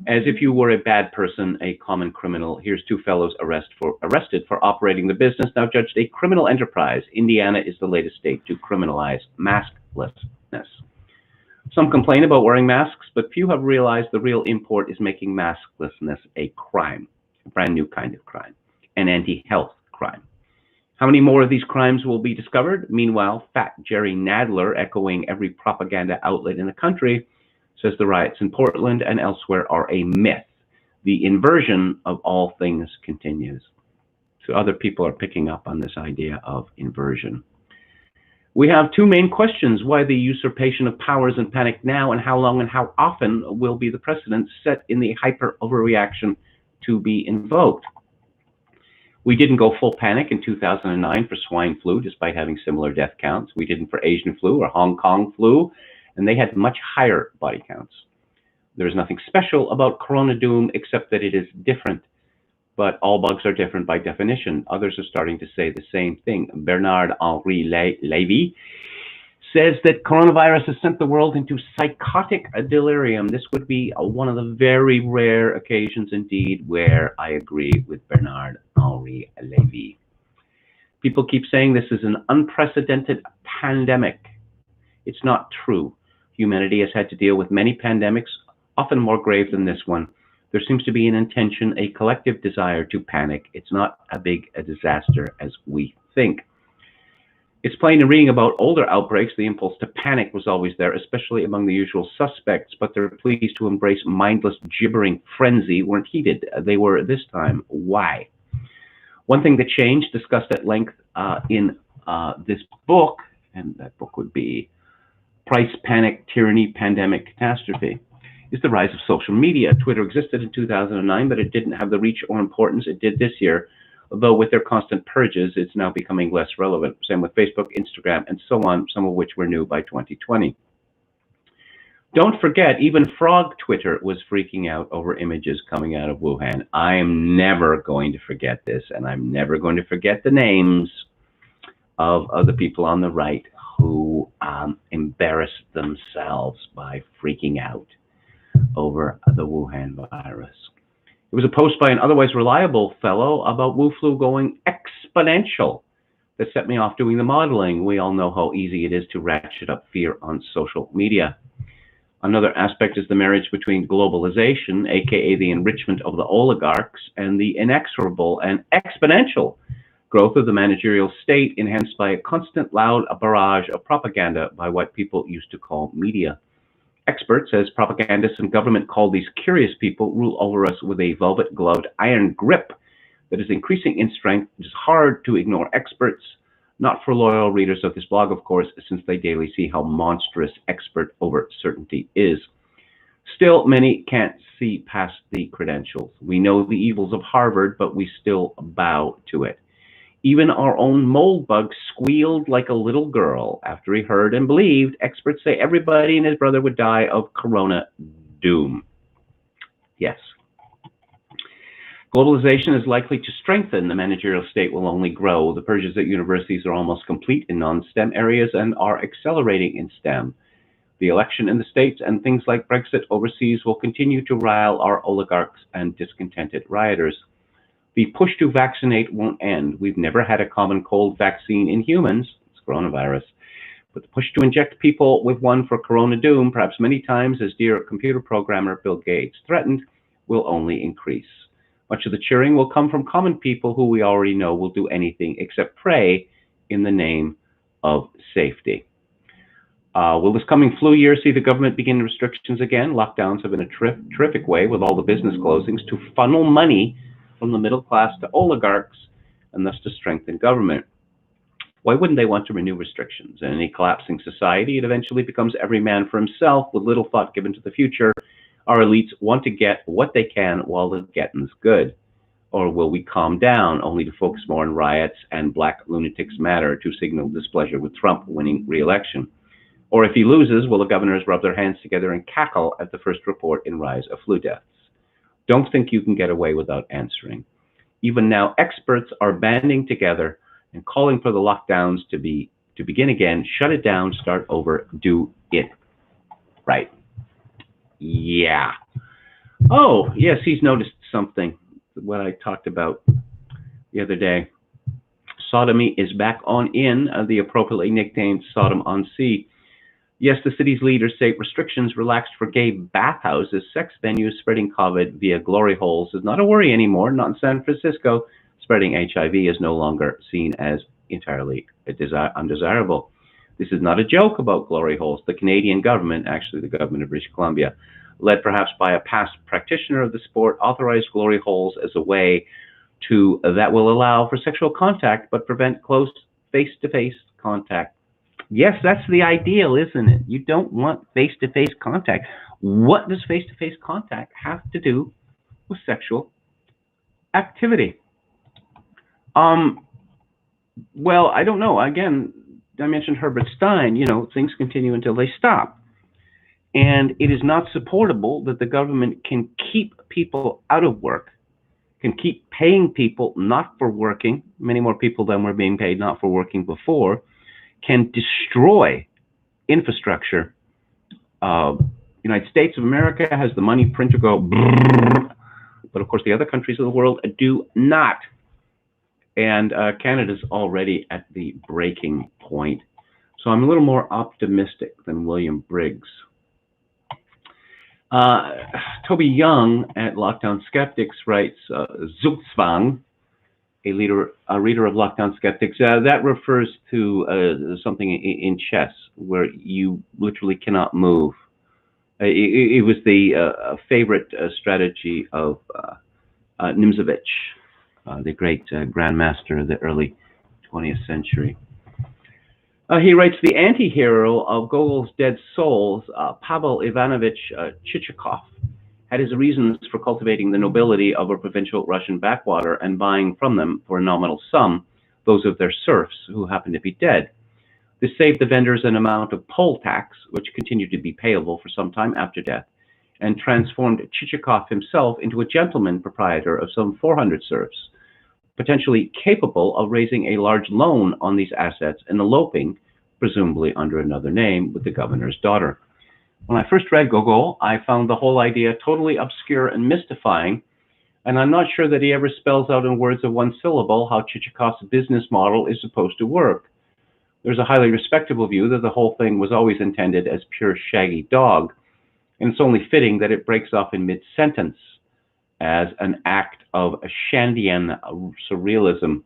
As if you were a bad person, a common criminal. Here's two fellows arrested for operating the business, now judged a criminal enterprise. Indiana is the latest state to criminalize masklessness. Some complain about wearing masks, but few have realized the real import is making masklessness a crime, a brand new kind of crime, an anti-health crime. How many more of these crimes will be discovered? Meanwhile, fat Jerry Nadler, echoing every propaganda outlet in the country, says the riots in Portland and elsewhere are a myth. The inversion of all things continues. So other people are picking up on this idea of inversion. We have two main questions: why the usurpation of powers and panic now, and how long and how often will be the precedent set in the hyper overreaction to be invoked? We didn't go full panic in 2009 for swine flu, despite having similar death counts. We didn't for Asian flu or Hong Kong flu, and they had much higher body counts. There is nothing special about Corona Doom except that it is different. But all bugs are different by definition. Others are starting to say the same thing. Bernard-Henri Lévy says that coronavirus has sent the world into psychotic delirium. This would be one of the very rare occasions indeed where I agree with Bernard-Henri Lévy. People keep saying this is an unprecedented pandemic. It's not true. Humanity has had to deal with many pandemics, often more grave than this one. There seems to be an intention, a collective desire to panic. It's not as big a disaster as we think. It's plain in reading about older outbreaks, the impulse to panic was always there, especially among the usual suspects, but they're pleased to embrace mindless, gibbering frenzy weren't heeded. They were this time. Why? One thing that changed, discussed at length in this book, and that book would be Price, Panic, Tyranny, Pandemic, Catastrophe, is the rise of social media. Twitter existed in 2009, but it didn't have the reach or importance it did this year. Although with their constant purges, it's now becoming less relevant. Same with Facebook, Instagram, and so on, some of which were new by 2020. Don't forget, even Frog Twitter was freaking out over images coming out of Wuhan. I am never going to forget this, and I'm never going to forget the names of the people on the right who embarrassed themselves by freaking out over the Wuhan virus. It was a post by an otherwise reliable fellow about Wu flu going exponential that set me off doing the modeling. We all know how easy it is to ratchet up fear on social media. Another aspect is the marriage between globalization, aka the enrichment of the oligarchs, and the inexorable and exponential growth of the managerial state, enhanced by a constant loud barrage of propaganda by what people used to call media. Experts, as propagandists and government call these curious people, rule over us with a velvet-gloved iron grip that is increasing in strength. It is hard to ignore experts, not for loyal readers of this blog, of course, since they daily see how monstrous expert over certainty is. Still, many can't see past the credentials. We know the evils of Harvard, but we still bow to it. Even our own mold bug squealed like a little girl after he heard and believed experts say everybody and his brother would die of corona doom. Yes. Globalization is likely to strengthen. The managerial state will only grow. The purges at universities are almost complete in non-STEM areas and are accelerating in STEM. The election in the States and things like Brexit overseas will continue to rile our oligarchs and discontented rioters. The push to vaccinate won't end. We've never had a common cold vaccine in humans. It's coronavirus. But the push to inject people with one for corona doom, perhaps many times, as dear computer programmer Bill Gates threatened, will only increase. Much of the cheering will come from common people who we already know will do anything except pray in the name of safety. Will this coming flu year see the government begin restrictions again? Lockdowns have been a terrific way, with all the business closings, to funnel money from the middle class to oligarchs and thus to strengthen government. Why wouldn't they want to renew restrictions? In any collapsing society, it eventually becomes every man for himself with little thought given to the future. Our elites want to get what they can while the getting's good. Or will we calm down only to focus more on riots and Black Lunatics Matter to signal displeasure with Trump winning re-election? Or if he loses, will the governors rub their hands together and cackle at the first report in rise of flu deaths? Don't think you can get away without answering. Even now, experts are banding together and calling for the lockdowns to begin again. Shut it down, start over, do it right. Yeah. Oh, yes, he's noticed something, what I talked about the other day. Sodomy is back on the appropriately nicknamed Sodom on Sea. Yes, the city's leaders say restrictions relaxed for gay bathhouses, sex venues spreading COVID via glory holes is not a worry anymore. Not in San Francisco. Spreading HIV is no longer seen as entirely undesirable. This is not a joke about glory holes. The Canadian government, actually the government of British Columbia, led perhaps by a past practitioner of the sport, authorized glory holes as a way that will allow for sexual contact but prevent close face-to-face contact. Yes, that's the ideal, isn't it? You don't want face-to-face contact. What does face-to-face contact have to do with sexual activity? Well, I don't know. Again, I mentioned Herbert Stein, things continue until they stop. And it is not supportable that the government can keep people out of work, can keep paying people not for working, many more people than were being paid not for working before, can destroy infrastructure. United States of America has the money printer go, but of course the other countries of the world do not. And Canada's already at the breaking point. So I'm a little more optimistic than William Briggs. Toby Young at Lockdown Skeptics writes, Zugzwang, a reader of Lockdown Skeptics, that refers to something in chess where you literally cannot move. It was the favorite strategy of Nimzovich, the great grandmaster of the early 20th century. He writes, the anti-hero of Gogol's Dead Souls, Pavel Ivanovich Chichikov, had his reasons for cultivating the nobility of a provincial Russian backwater and buying from them for a nominal sum those of their serfs who happened to be dead. This saved the vendors an amount of poll tax, which continued to be payable for some time after death, and transformed Chichikov himself into a gentleman proprietor of some 400 serfs, potentially capable of raising a large loan on these assets and eloping, presumably under another name, with the governor's daughter. When I first read Gogol, I found the whole idea totally obscure and mystifying, and I'm not sure that he ever spells out in words of one syllable how Chichikov's business model is supposed to work. There's a highly respectable view that the whole thing was always intended as pure shaggy dog, and it's only fitting that it breaks off in mid-sentence as an act of Shandian surrealism.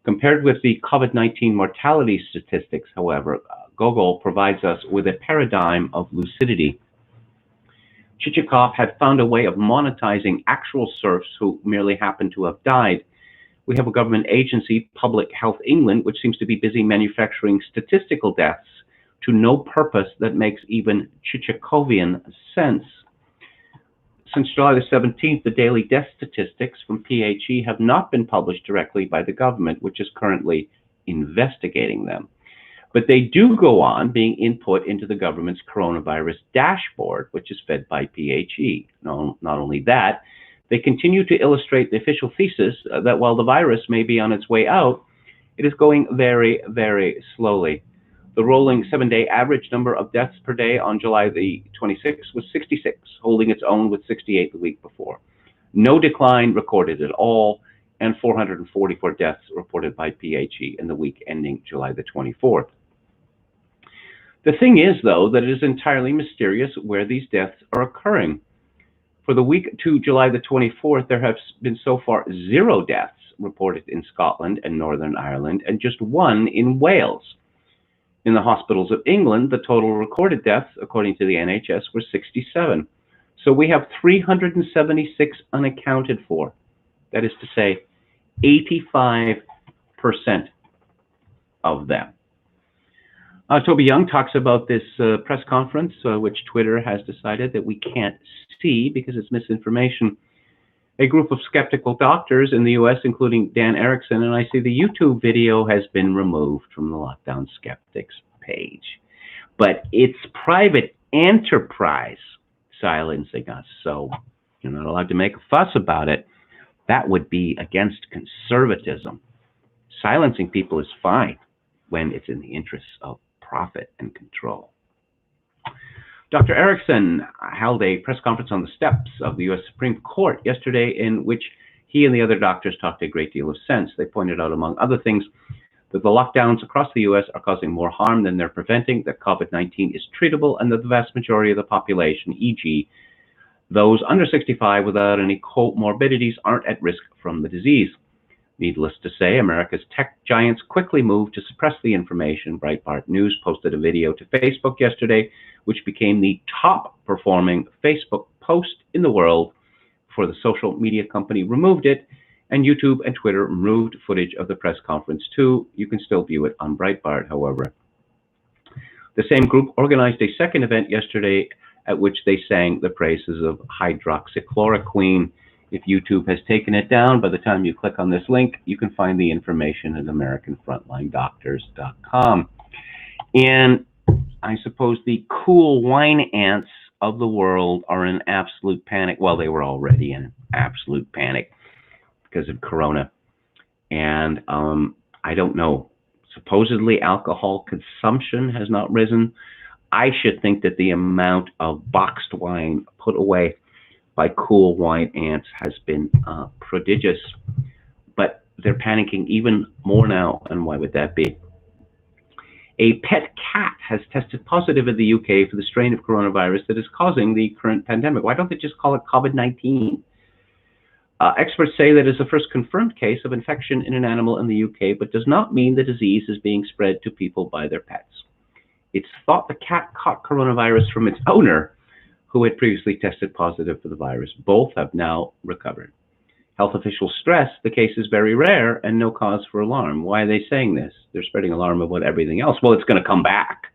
Compared with the COVID-19 mortality statistics, however, Gogol provides us with a paradigm of lucidity. Chichikov had found a way of monetizing actual serfs who merely happened to have died. We have a government agency, Public Health England, which seems to be busy manufacturing statistical deaths to no purpose that makes even Chichikovian sense. Since July the 17th, the daily death statistics from PHE have not been published directly by the government, which is currently investigating them. But they do go on being input into the government's coronavirus dashboard, which is fed by PHE. No, not only that, they continue to illustrate the official thesis that while the virus may be on its way out, it is going very, very slowly. The rolling 7-day average number of deaths per day on July the 26th was 66, holding its own with 68 the week before. No decline recorded at all, and 444 deaths reported by PHE in the week ending July the 24th. The thing is, though, that it is entirely mysterious where these deaths are occurring. For the week to July the 24th, there have been so far 0 deaths reported in Scotland and Northern Ireland, and just 1 in Wales. In the hospitals of England, the total recorded deaths, according to the NHS, were 67. So we have 376 unaccounted for. That is to say, 85% of them. Toby Young talks about this press conference, which Twitter has decided that we can't see because it's misinformation. A group of skeptical doctors in the US, including Dan Erickson, and I see the YouTube video has been removed from the Lockdown Skeptics page. But it's private enterprise silencing us, so you're not allowed to make a fuss about it. That would be against conservatism. Silencing people is fine when it's in the interests of profit and control. Dr. Erickson held a press conference on the steps of the U.S. Supreme Court yesterday in which he and the other doctors talked a great deal of sense. They pointed out, among other things, that the lockdowns across the U.S. are causing more harm than they're preventing, that COVID-19 is treatable, and that the vast majority of the population, e.g., those under 65 without any comorbidities, aren't at risk from the disease. Needless to say, America's tech giants quickly moved to suppress the information. Breitbart News posted a video to Facebook yesterday, which became the top-performing Facebook post in the world before the social media company removed it, and YouTube and Twitter removed footage of the press conference too. You can still view it on Breitbart, however. The same group organized a second event yesterday at which they sang the praises of hydroxychloroquine. If YouTube has taken it down, by the time you click on this link, you can find the information at AmericanFrontlineDoctors.com. And I suppose the cool wine ants of the world are in absolute panic. Well, they were already in absolute panic because of Corona. And I don't know, supposedly alcohol consumption has not risen. I should think that the amount of boxed wine put away by cool wine ants has been prodigious, but they're panicking even more now, and why would that be? A pet cat has tested positive in the UK for the strain of coronavirus that is causing the current pandemic. Why don't they just call it COVID-19? Experts say that it's the first confirmed case of infection in an animal in the UK, but does not mean the disease is being spread to people by their pets. It's thought the cat caught coronavirus from its owner, who had previously tested positive for the virus. Both have now recovered. Health officials stress the case is very rare and no cause for alarm. Why are they saying this? They're spreading alarm about everything else. Well, it's going to come back.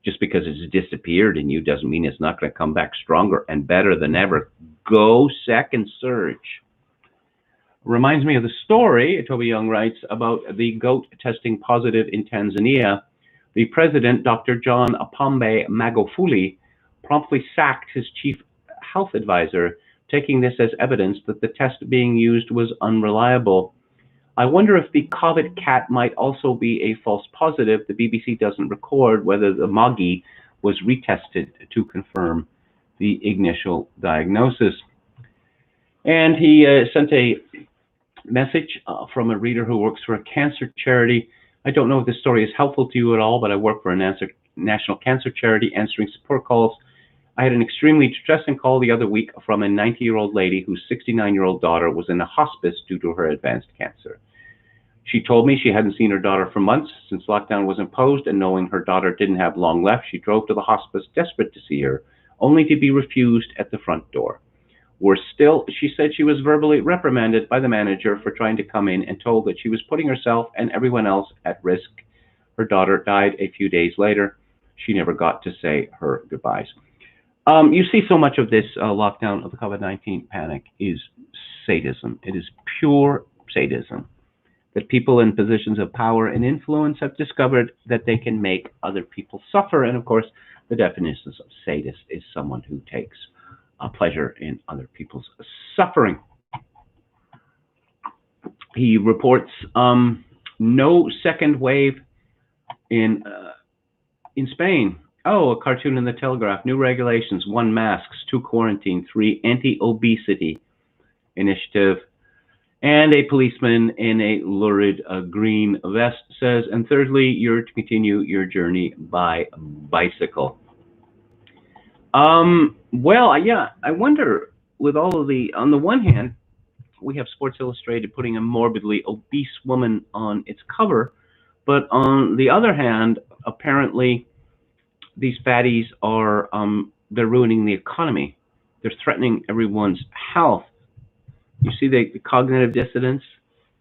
Just because it's disappeared in you doesn't mean it's not going to come back stronger and better than ever. Go second surge. Reminds me of the story, Toby Young writes, about the goat testing positive in Tanzania. The president, Dr. John Pombe Magufuli, promptly sacked his chief health advisor, taking this as evidence that the test being used was unreliable. I wonder if the COVID cat might also be a false positive. The BBC doesn't record whether the Moggy was retested to confirm the initial diagnosis. And he sent a message from a reader who works for a cancer charity. I don't know if this story is helpful to you at all, but I work for a national cancer charity answering support calls. I had an extremely distressing call the other week from a 90-year-old lady whose 69-year-old daughter was in a hospice due to her advanced cancer. She told me she hadn't seen her daughter for months since lockdown was imposed, and knowing her daughter didn't have long left, she drove to the hospice desperate to see her, only to be refused at the front door. Worse still, she said she was verbally reprimanded by the manager for trying to come in and told that she was putting herself and everyone else at risk. Her daughter died a few days later. She never got to say her goodbyes. You see so much of this lockdown of the COVID-19 panic is sadism. It is pure sadism. That people in positions of power and influence have discovered that they can make other people suffer. And of course, the definition of sadist is someone who takes pleasure in other people's suffering. He reports no second wave in Spain. Oh, a cartoon in the Telegraph. New regulations: 1, masks; 2, quarantine; 3, anti-obesity initiative. And a policeman in a lurid green vest says, and thirdly, you're to continue your journey by bicycle. Well, yeah, I wonder, with all of the, on the one hand, we have Sports Illustrated putting a morbidly obese woman on its cover, but on the other hand, apparently, these fatties are, they're ruining the economy. They're threatening everyone's health. You see the cognitive dissonance,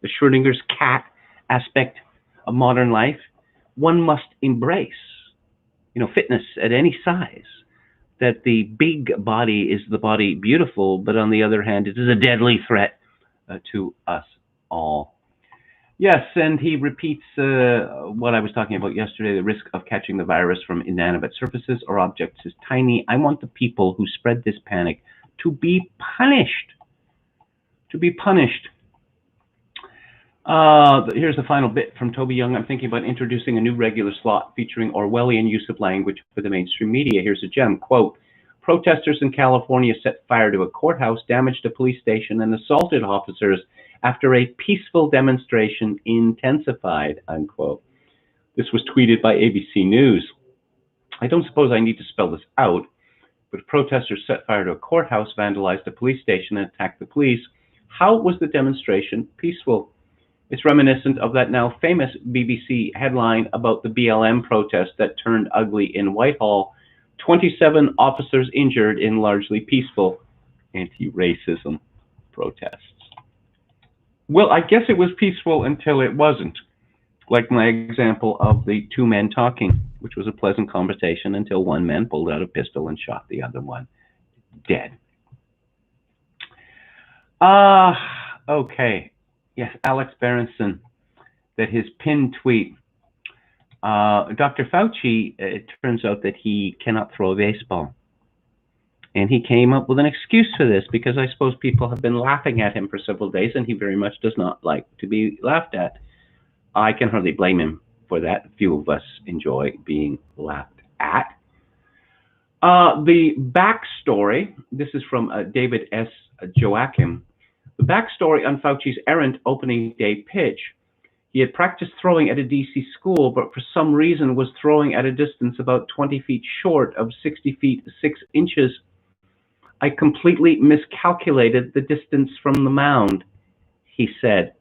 the Schrodinger's cat aspect of modern life. One must embrace, fitness at any size, that the big body is the body beautiful, but on the other hand, it is a deadly threat to us all. Yes, and he repeats what I was talking about yesterday. The risk of catching the virus from inanimate surfaces or objects is tiny. I want the people who spread this panic to be punished. To be punished. Here's the final bit from Toby Young. I'm thinking about introducing a new regular slot featuring Orwellian use of language for the mainstream media. Here's a gem. Quote, protesters in California set fire to a courthouse, damaged a police station, and assaulted officers after a peaceful demonstration intensified, unquote. This was tweeted by ABC News. I don't suppose I need to spell this out, but protesters set fire to a courthouse, vandalized a police station, and attacked the police. How was the demonstration peaceful? It's reminiscent of that now famous BBC headline about the BLM protest that turned ugly in Whitehall. 27 officers injured in largely peaceful anti-racism protests. Well, I guess it was peaceful until it wasn't. Like my example of the two men talking, which was a pleasant conversation until one man pulled out a pistol and shot the other one dead. Okay. Yes, Alex Berenson, that his pinned tweet. Dr. Fauci, it turns out that he cannot throw a baseball. And he came up with an excuse for this because I suppose people have been laughing at him for several days, and he very much does not like to be laughed at. I can hardly blame him for that. Few of us enjoy being laughed at. The backstory, this is from David S. Joachim. The backstory on Fauci's errant opening day pitch. He had practiced throwing at a DC school, but for some reason was throwing at a distance about 20 feet short of 60 feet 6 inches. I completely miscalculated the distance from the mound, he said.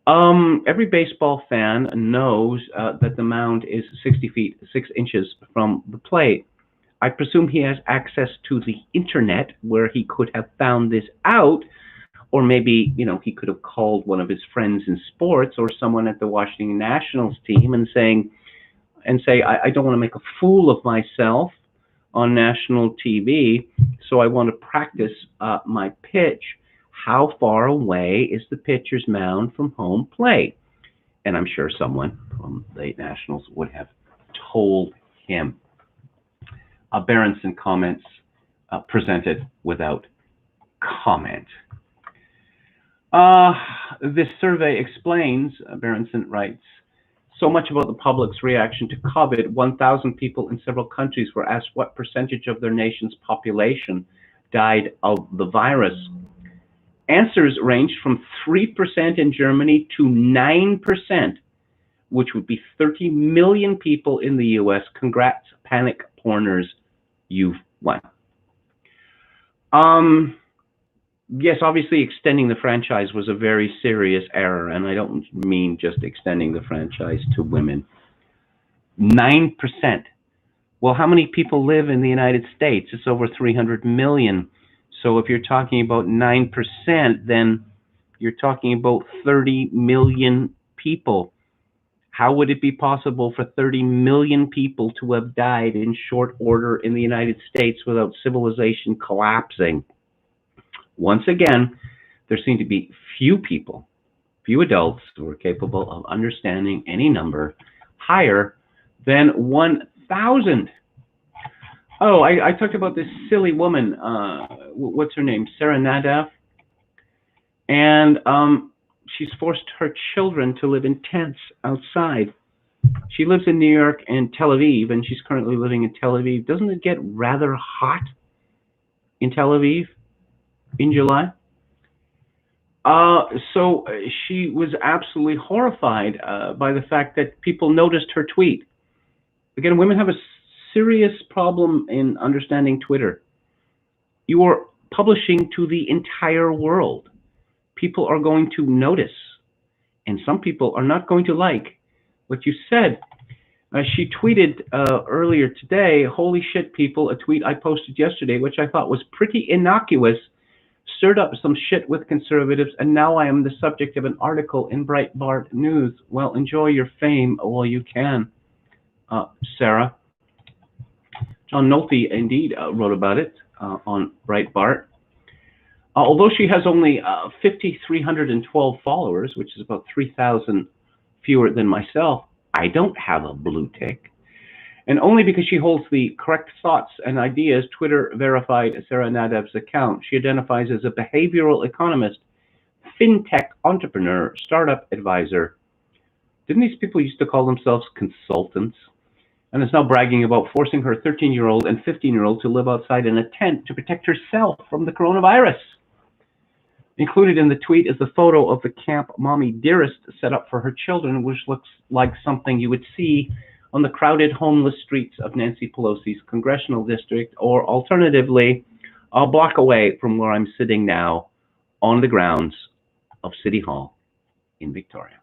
Every baseball fan knows that the mound is 60 feet 6 inches from the plate. I presume he has access to the internet where he could have found this out, Or maybe, you know, he could have called one of his friends in sports or someone at the Washington Nationals team and say, I don't want to make a fool of myself on national TV, so I want to practice my pitch. How far away is the pitcher's mound from home plate? And I'm sure someone from the Nationals would have told him. Berenson comments, presented without comment. This survey explains, Berenson writes, so much about the public's reaction to COVID. 1,000 people in several countries were asked what percentage of their nation's population died of the virus. Answers ranged from 3% in Germany to 9%, which would be 30 million people in the US. Congrats, panic porners, you've won. Yes, obviously extending the franchise was a very serious error, and I don't mean just extending the franchise to women. 9%. Well, how many people live in the United States? It's over 300 million. So if you're talking about 9%, then you're talking about 30 million people. How would it be possible for 30 million people to have died in short order in the United States without civilization collapsing? Once again, there seem to be few people, few adults who are capable of understanding any number higher than 1,000. Oh, I talked about this silly woman, what's her name, Sarah Nadav, and she's forced her children to live in tents outside. She lives in New York and Tel Aviv, and she's currently living in Tel Aviv. Doesn't it get rather hot in Tel Aviv in July? So she was absolutely horrified by the fact that people noticed her tweet. Again, women have a serious problem in understanding Twitter. You are publishing to the entire world. People are going to notice, and some people are not going to like what you said. She tweeted earlier today, "Holy shit, people," a tweet I posted yesterday, which I thought was pretty innocuous, stirred up some shit with conservatives, and now I am the subject of an article in Breitbart News. Well, enjoy your fame while you can, Sarah. John Nolte indeed wrote about it on Breitbart. Although she has only 5,312 followers, which is about 3,000 fewer than myself, I don't have a blue tick. And only because she holds the correct thoughts and ideas, Twitter verified Sarah Nadav's account. She identifies as a behavioral economist, fintech entrepreneur, startup advisor. Didn't these people used to call themselves consultants? And is now bragging about forcing her 13-year-old and 15-year-old to live outside in a tent to protect herself from the coronavirus. Included in the tweet is the photo of the camp Mommy Dearest set up for her children, which looks like something you would see on the crowded, homeless streets of Nancy Pelosi's congressional district, or alternatively, a block away from where I'm sitting now on the grounds of City Hall in Victoria.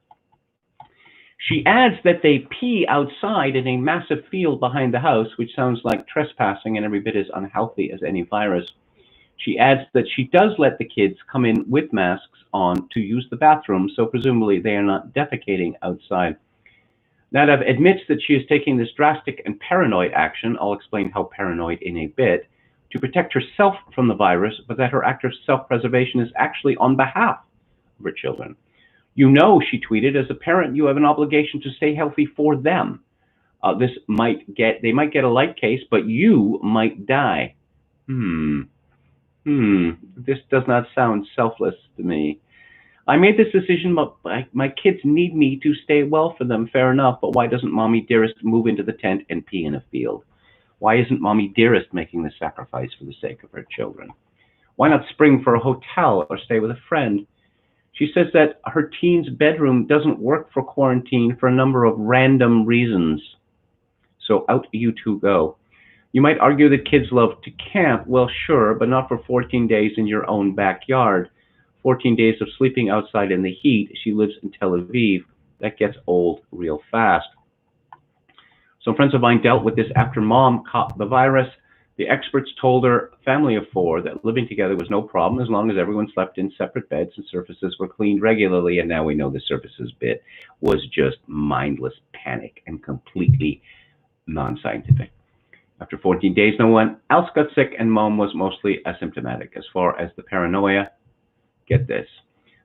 She adds that they pee outside in a massive field behind the house, which sounds like trespassing and every bit as unhealthy as any virus. She adds that she does let the kids come in with masks on to use the bathroom, so presumably they are not defecating outside. Nadav admits that she is taking this drastic and paranoid action, I'll explain how paranoid in a bit, to protect herself from the virus, but that her act of self-preservation is actually on behalf of her children. You know, she tweeted, as a parent, you have an obligation to stay healthy for them. They might get a light case, but you might die. This does not sound selfless to me. I made this decision, but my kids need me to stay well for them, fair enough, but why doesn't Mommy Dearest move into the tent and pee in a field? Why isn't Mommy Dearest making the sacrifice for the sake of her children? Why not spring for a hotel or stay with a friend? She says that her teen's bedroom doesn't work for quarantine for a number of random reasons. So out you two go. You might argue that kids love to camp. Well, sure, but not for 14 days in your own backyard. 14 days of sleeping outside in the heat. She lives in Tel Aviv. That gets old real fast. Some friends of mine dealt with this after mom caught the virus. The experts told her family of 4 that living together was no problem as long as everyone slept in separate beds and surfaces were cleaned regularly, and now we know the surfaces bit was just mindless panic and completely non-scientific. After 14 days, no one else got sick, and Mom was mostly asymptomatic. As far as the paranoia, get this.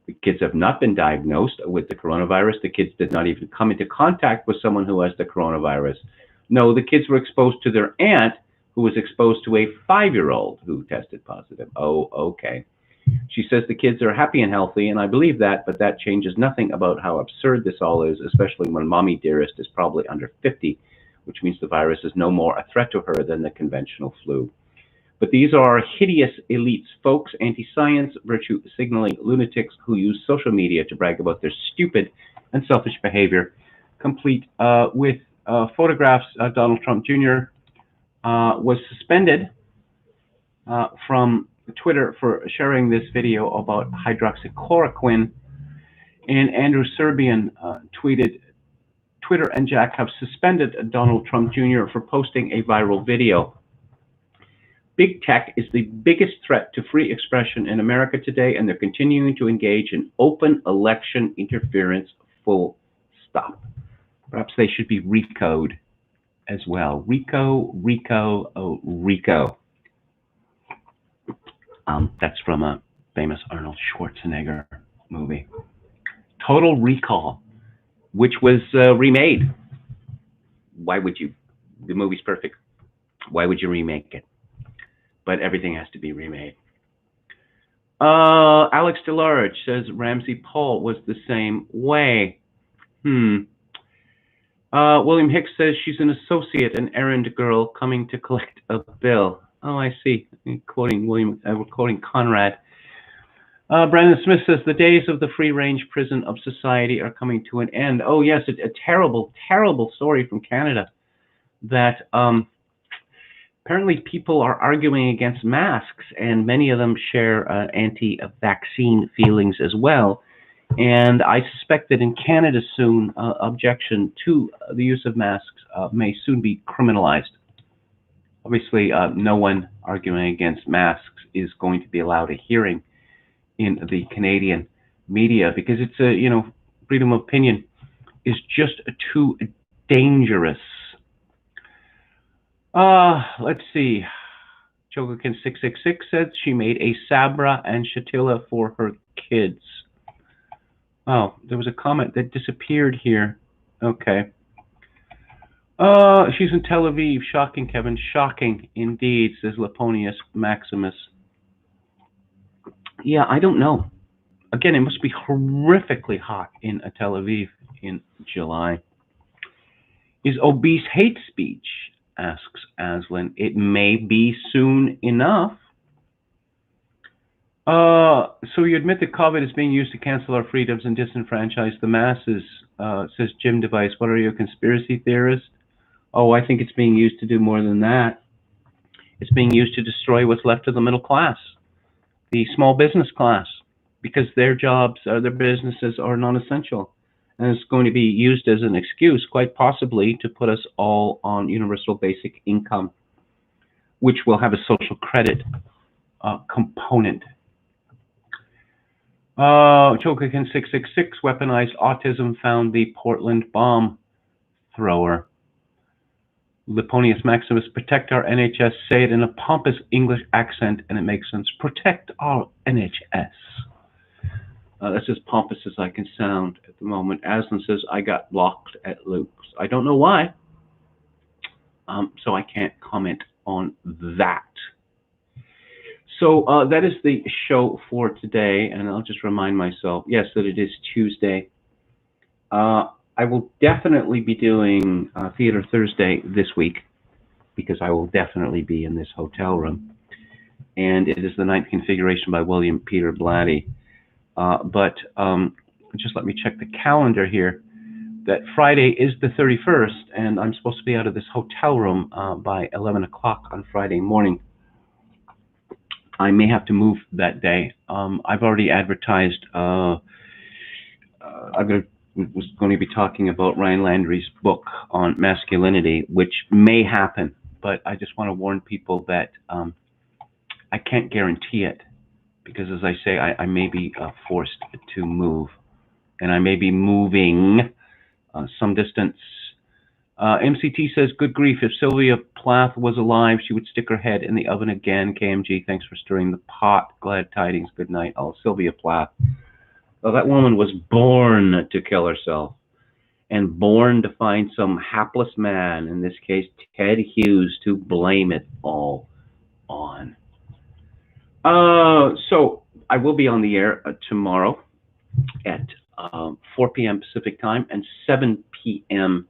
The kids have not been diagnosed with the coronavirus. The kids did not even come into contact with someone who has the coronavirus. No, the kids were exposed to their aunt, who was exposed to a 5-year-old who tested positive. Oh, okay. She says the kids are happy and healthy, and I believe that, but that changes nothing about how absurd this all is, especially when Mommy Dearest is probably under 50, which means the virus is no more a threat to her than the conventional flu. But these are hideous elites, folks, anti-science, virtue-signaling lunatics who use social media to brag about their stupid and selfish behavior, complete with photographs. Donald Trump Jr. Was suspended from Twitter for sharing this video about hydroxychloroquine, and Andrew Serbian tweeted, Twitter and Jack have suspended Donald Trump Jr. for posting a viral video. Big tech is the biggest threat to free expression in America today, and they're continuing to engage in open election interference, full stop. Perhaps they should be RICO'd as well. RICO. That's from a famous Arnold Schwarzenegger movie. Total Recall, which was remade. Why would you? The movie's perfect. Why would you remake it? But everything has to be remade. Alex DeLarge says Ramsey Paul was the same way. William Hicks says she's an associate, an errand girl coming to collect a bill. Oh, I see. Quoting we're quoting Conrad. Brandon Smith says the days of the free-range prison of society are coming to an end. Oh, yes, a terrible, terrible story from Canada that apparently people are arguing against masks, and many of them share anti-vaccine feelings as well. And I suspect that in Canada soon, objection to the use of masks may soon be criminalized. Obviously, no one arguing against masks is going to be allowed a hearing in the Canadian media because it's freedom of opinion is just too dangerous. Let's see. Chogokin666 said she made a Sabra and Shatila for her kids. Oh, there was a comment that disappeared here. Okay. She's in Tel Aviv. Shocking, Kevin. Shocking indeed, says Laponius Maximus. Yeah, I don't know. Again, it must be horrifically hot in Tel Aviv in July. Is obese hate speech? Asks Aslan. It may be soon enough. So you admit that COVID is being used to cancel our freedoms and disenfranchise the masses, says Jim Device. What are you, a conspiracy theorist? Oh, I think it's being used to do more than that. It's being used to destroy what's left of the middle class, the small business class, because their jobs, their businesses are non-essential. And it's going to be used as an excuse, quite possibly, to put us all on universal basic income, which will have a social credit component. Chokakin666, weaponized autism, found the Portland bomb thrower. Laponius Maximus, protect our NHS. Say it in a pompous English accent and it makes sense. Protect our NHS. That's as pompous as I can sound at the moment. Aslan says, I got blocked at Luke's. I don't know why, so I can't comment on that. So that is the show for today, and I'll just remind myself, yes, that it is Tuesday. I will definitely be doing Theater Thursday this week, because I will definitely be in this hotel room. And it is the ninth configuration by William Peter Blatty. But just let me check the calendar here. That Friday is the 31st, and I'm supposed to be out of this hotel room by 11 o'clock on Friday morning. I may have to move that day. I've already advertised. I was going to be talking about Ryan Landry's book on masculinity, which may happen. but I just want to warn people that I can't guarantee it because, as I say, I may be forced to move, and I may be moving some distance. MCT says, good grief, if Sylvia Plath was alive, she would stick her head in the oven again. KMG, thanks for stirring the pot. Glad tidings, good night. Oh, Sylvia Plath. Well, that woman was born to kill herself and born to find some hapless man, in this case, Ted Hughes, to blame it all on. So I will be on the air tomorrow at 4 p.m. Pacific time and 7 p.m.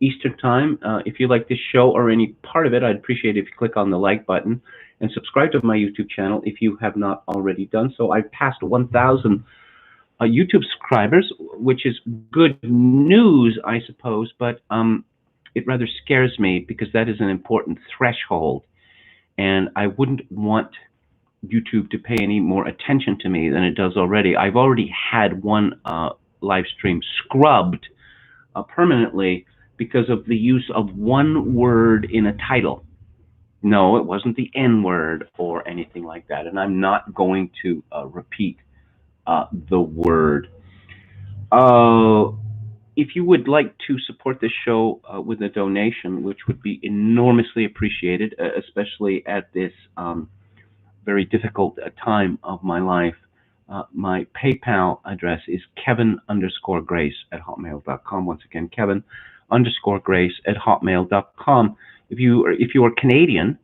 Eastern time. If you like this show or any part of it, I'd appreciate it if you click on the like button and subscribe to my YouTube channel if you have not already done so. I've passed 1,000 YouTube subscribers, which is good news, I suppose, but it rather scares me because that is an important threshold, and I wouldn't want YouTube to pay any more attention to me than it does already. I've already had one live stream scrubbed permanently because of the use of one word in a title. No, it wasn't the N word or anything like that, and I'm not going to repeat the word. If you would like to support this show with a donation, which would be enormously appreciated, especially at this very difficult time of my life, my PayPal address is kevin_grace@hotmail.com. Once again, kevin_grace@hotmail.com. If you are Canadian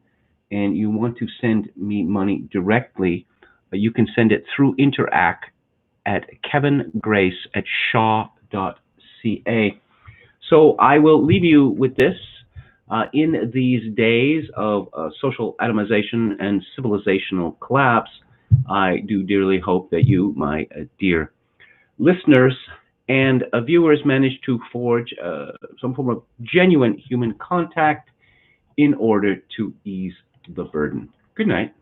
and you want to send me money directly, you can send it through Interac at kevingrace@shaw.ca. So I will leave you with this. In these days of social atomization and civilizational collapse, I do dearly hope that you, my dear listeners and viewers, manage to forge some form of genuine human contact in order to ease the burden. Good night.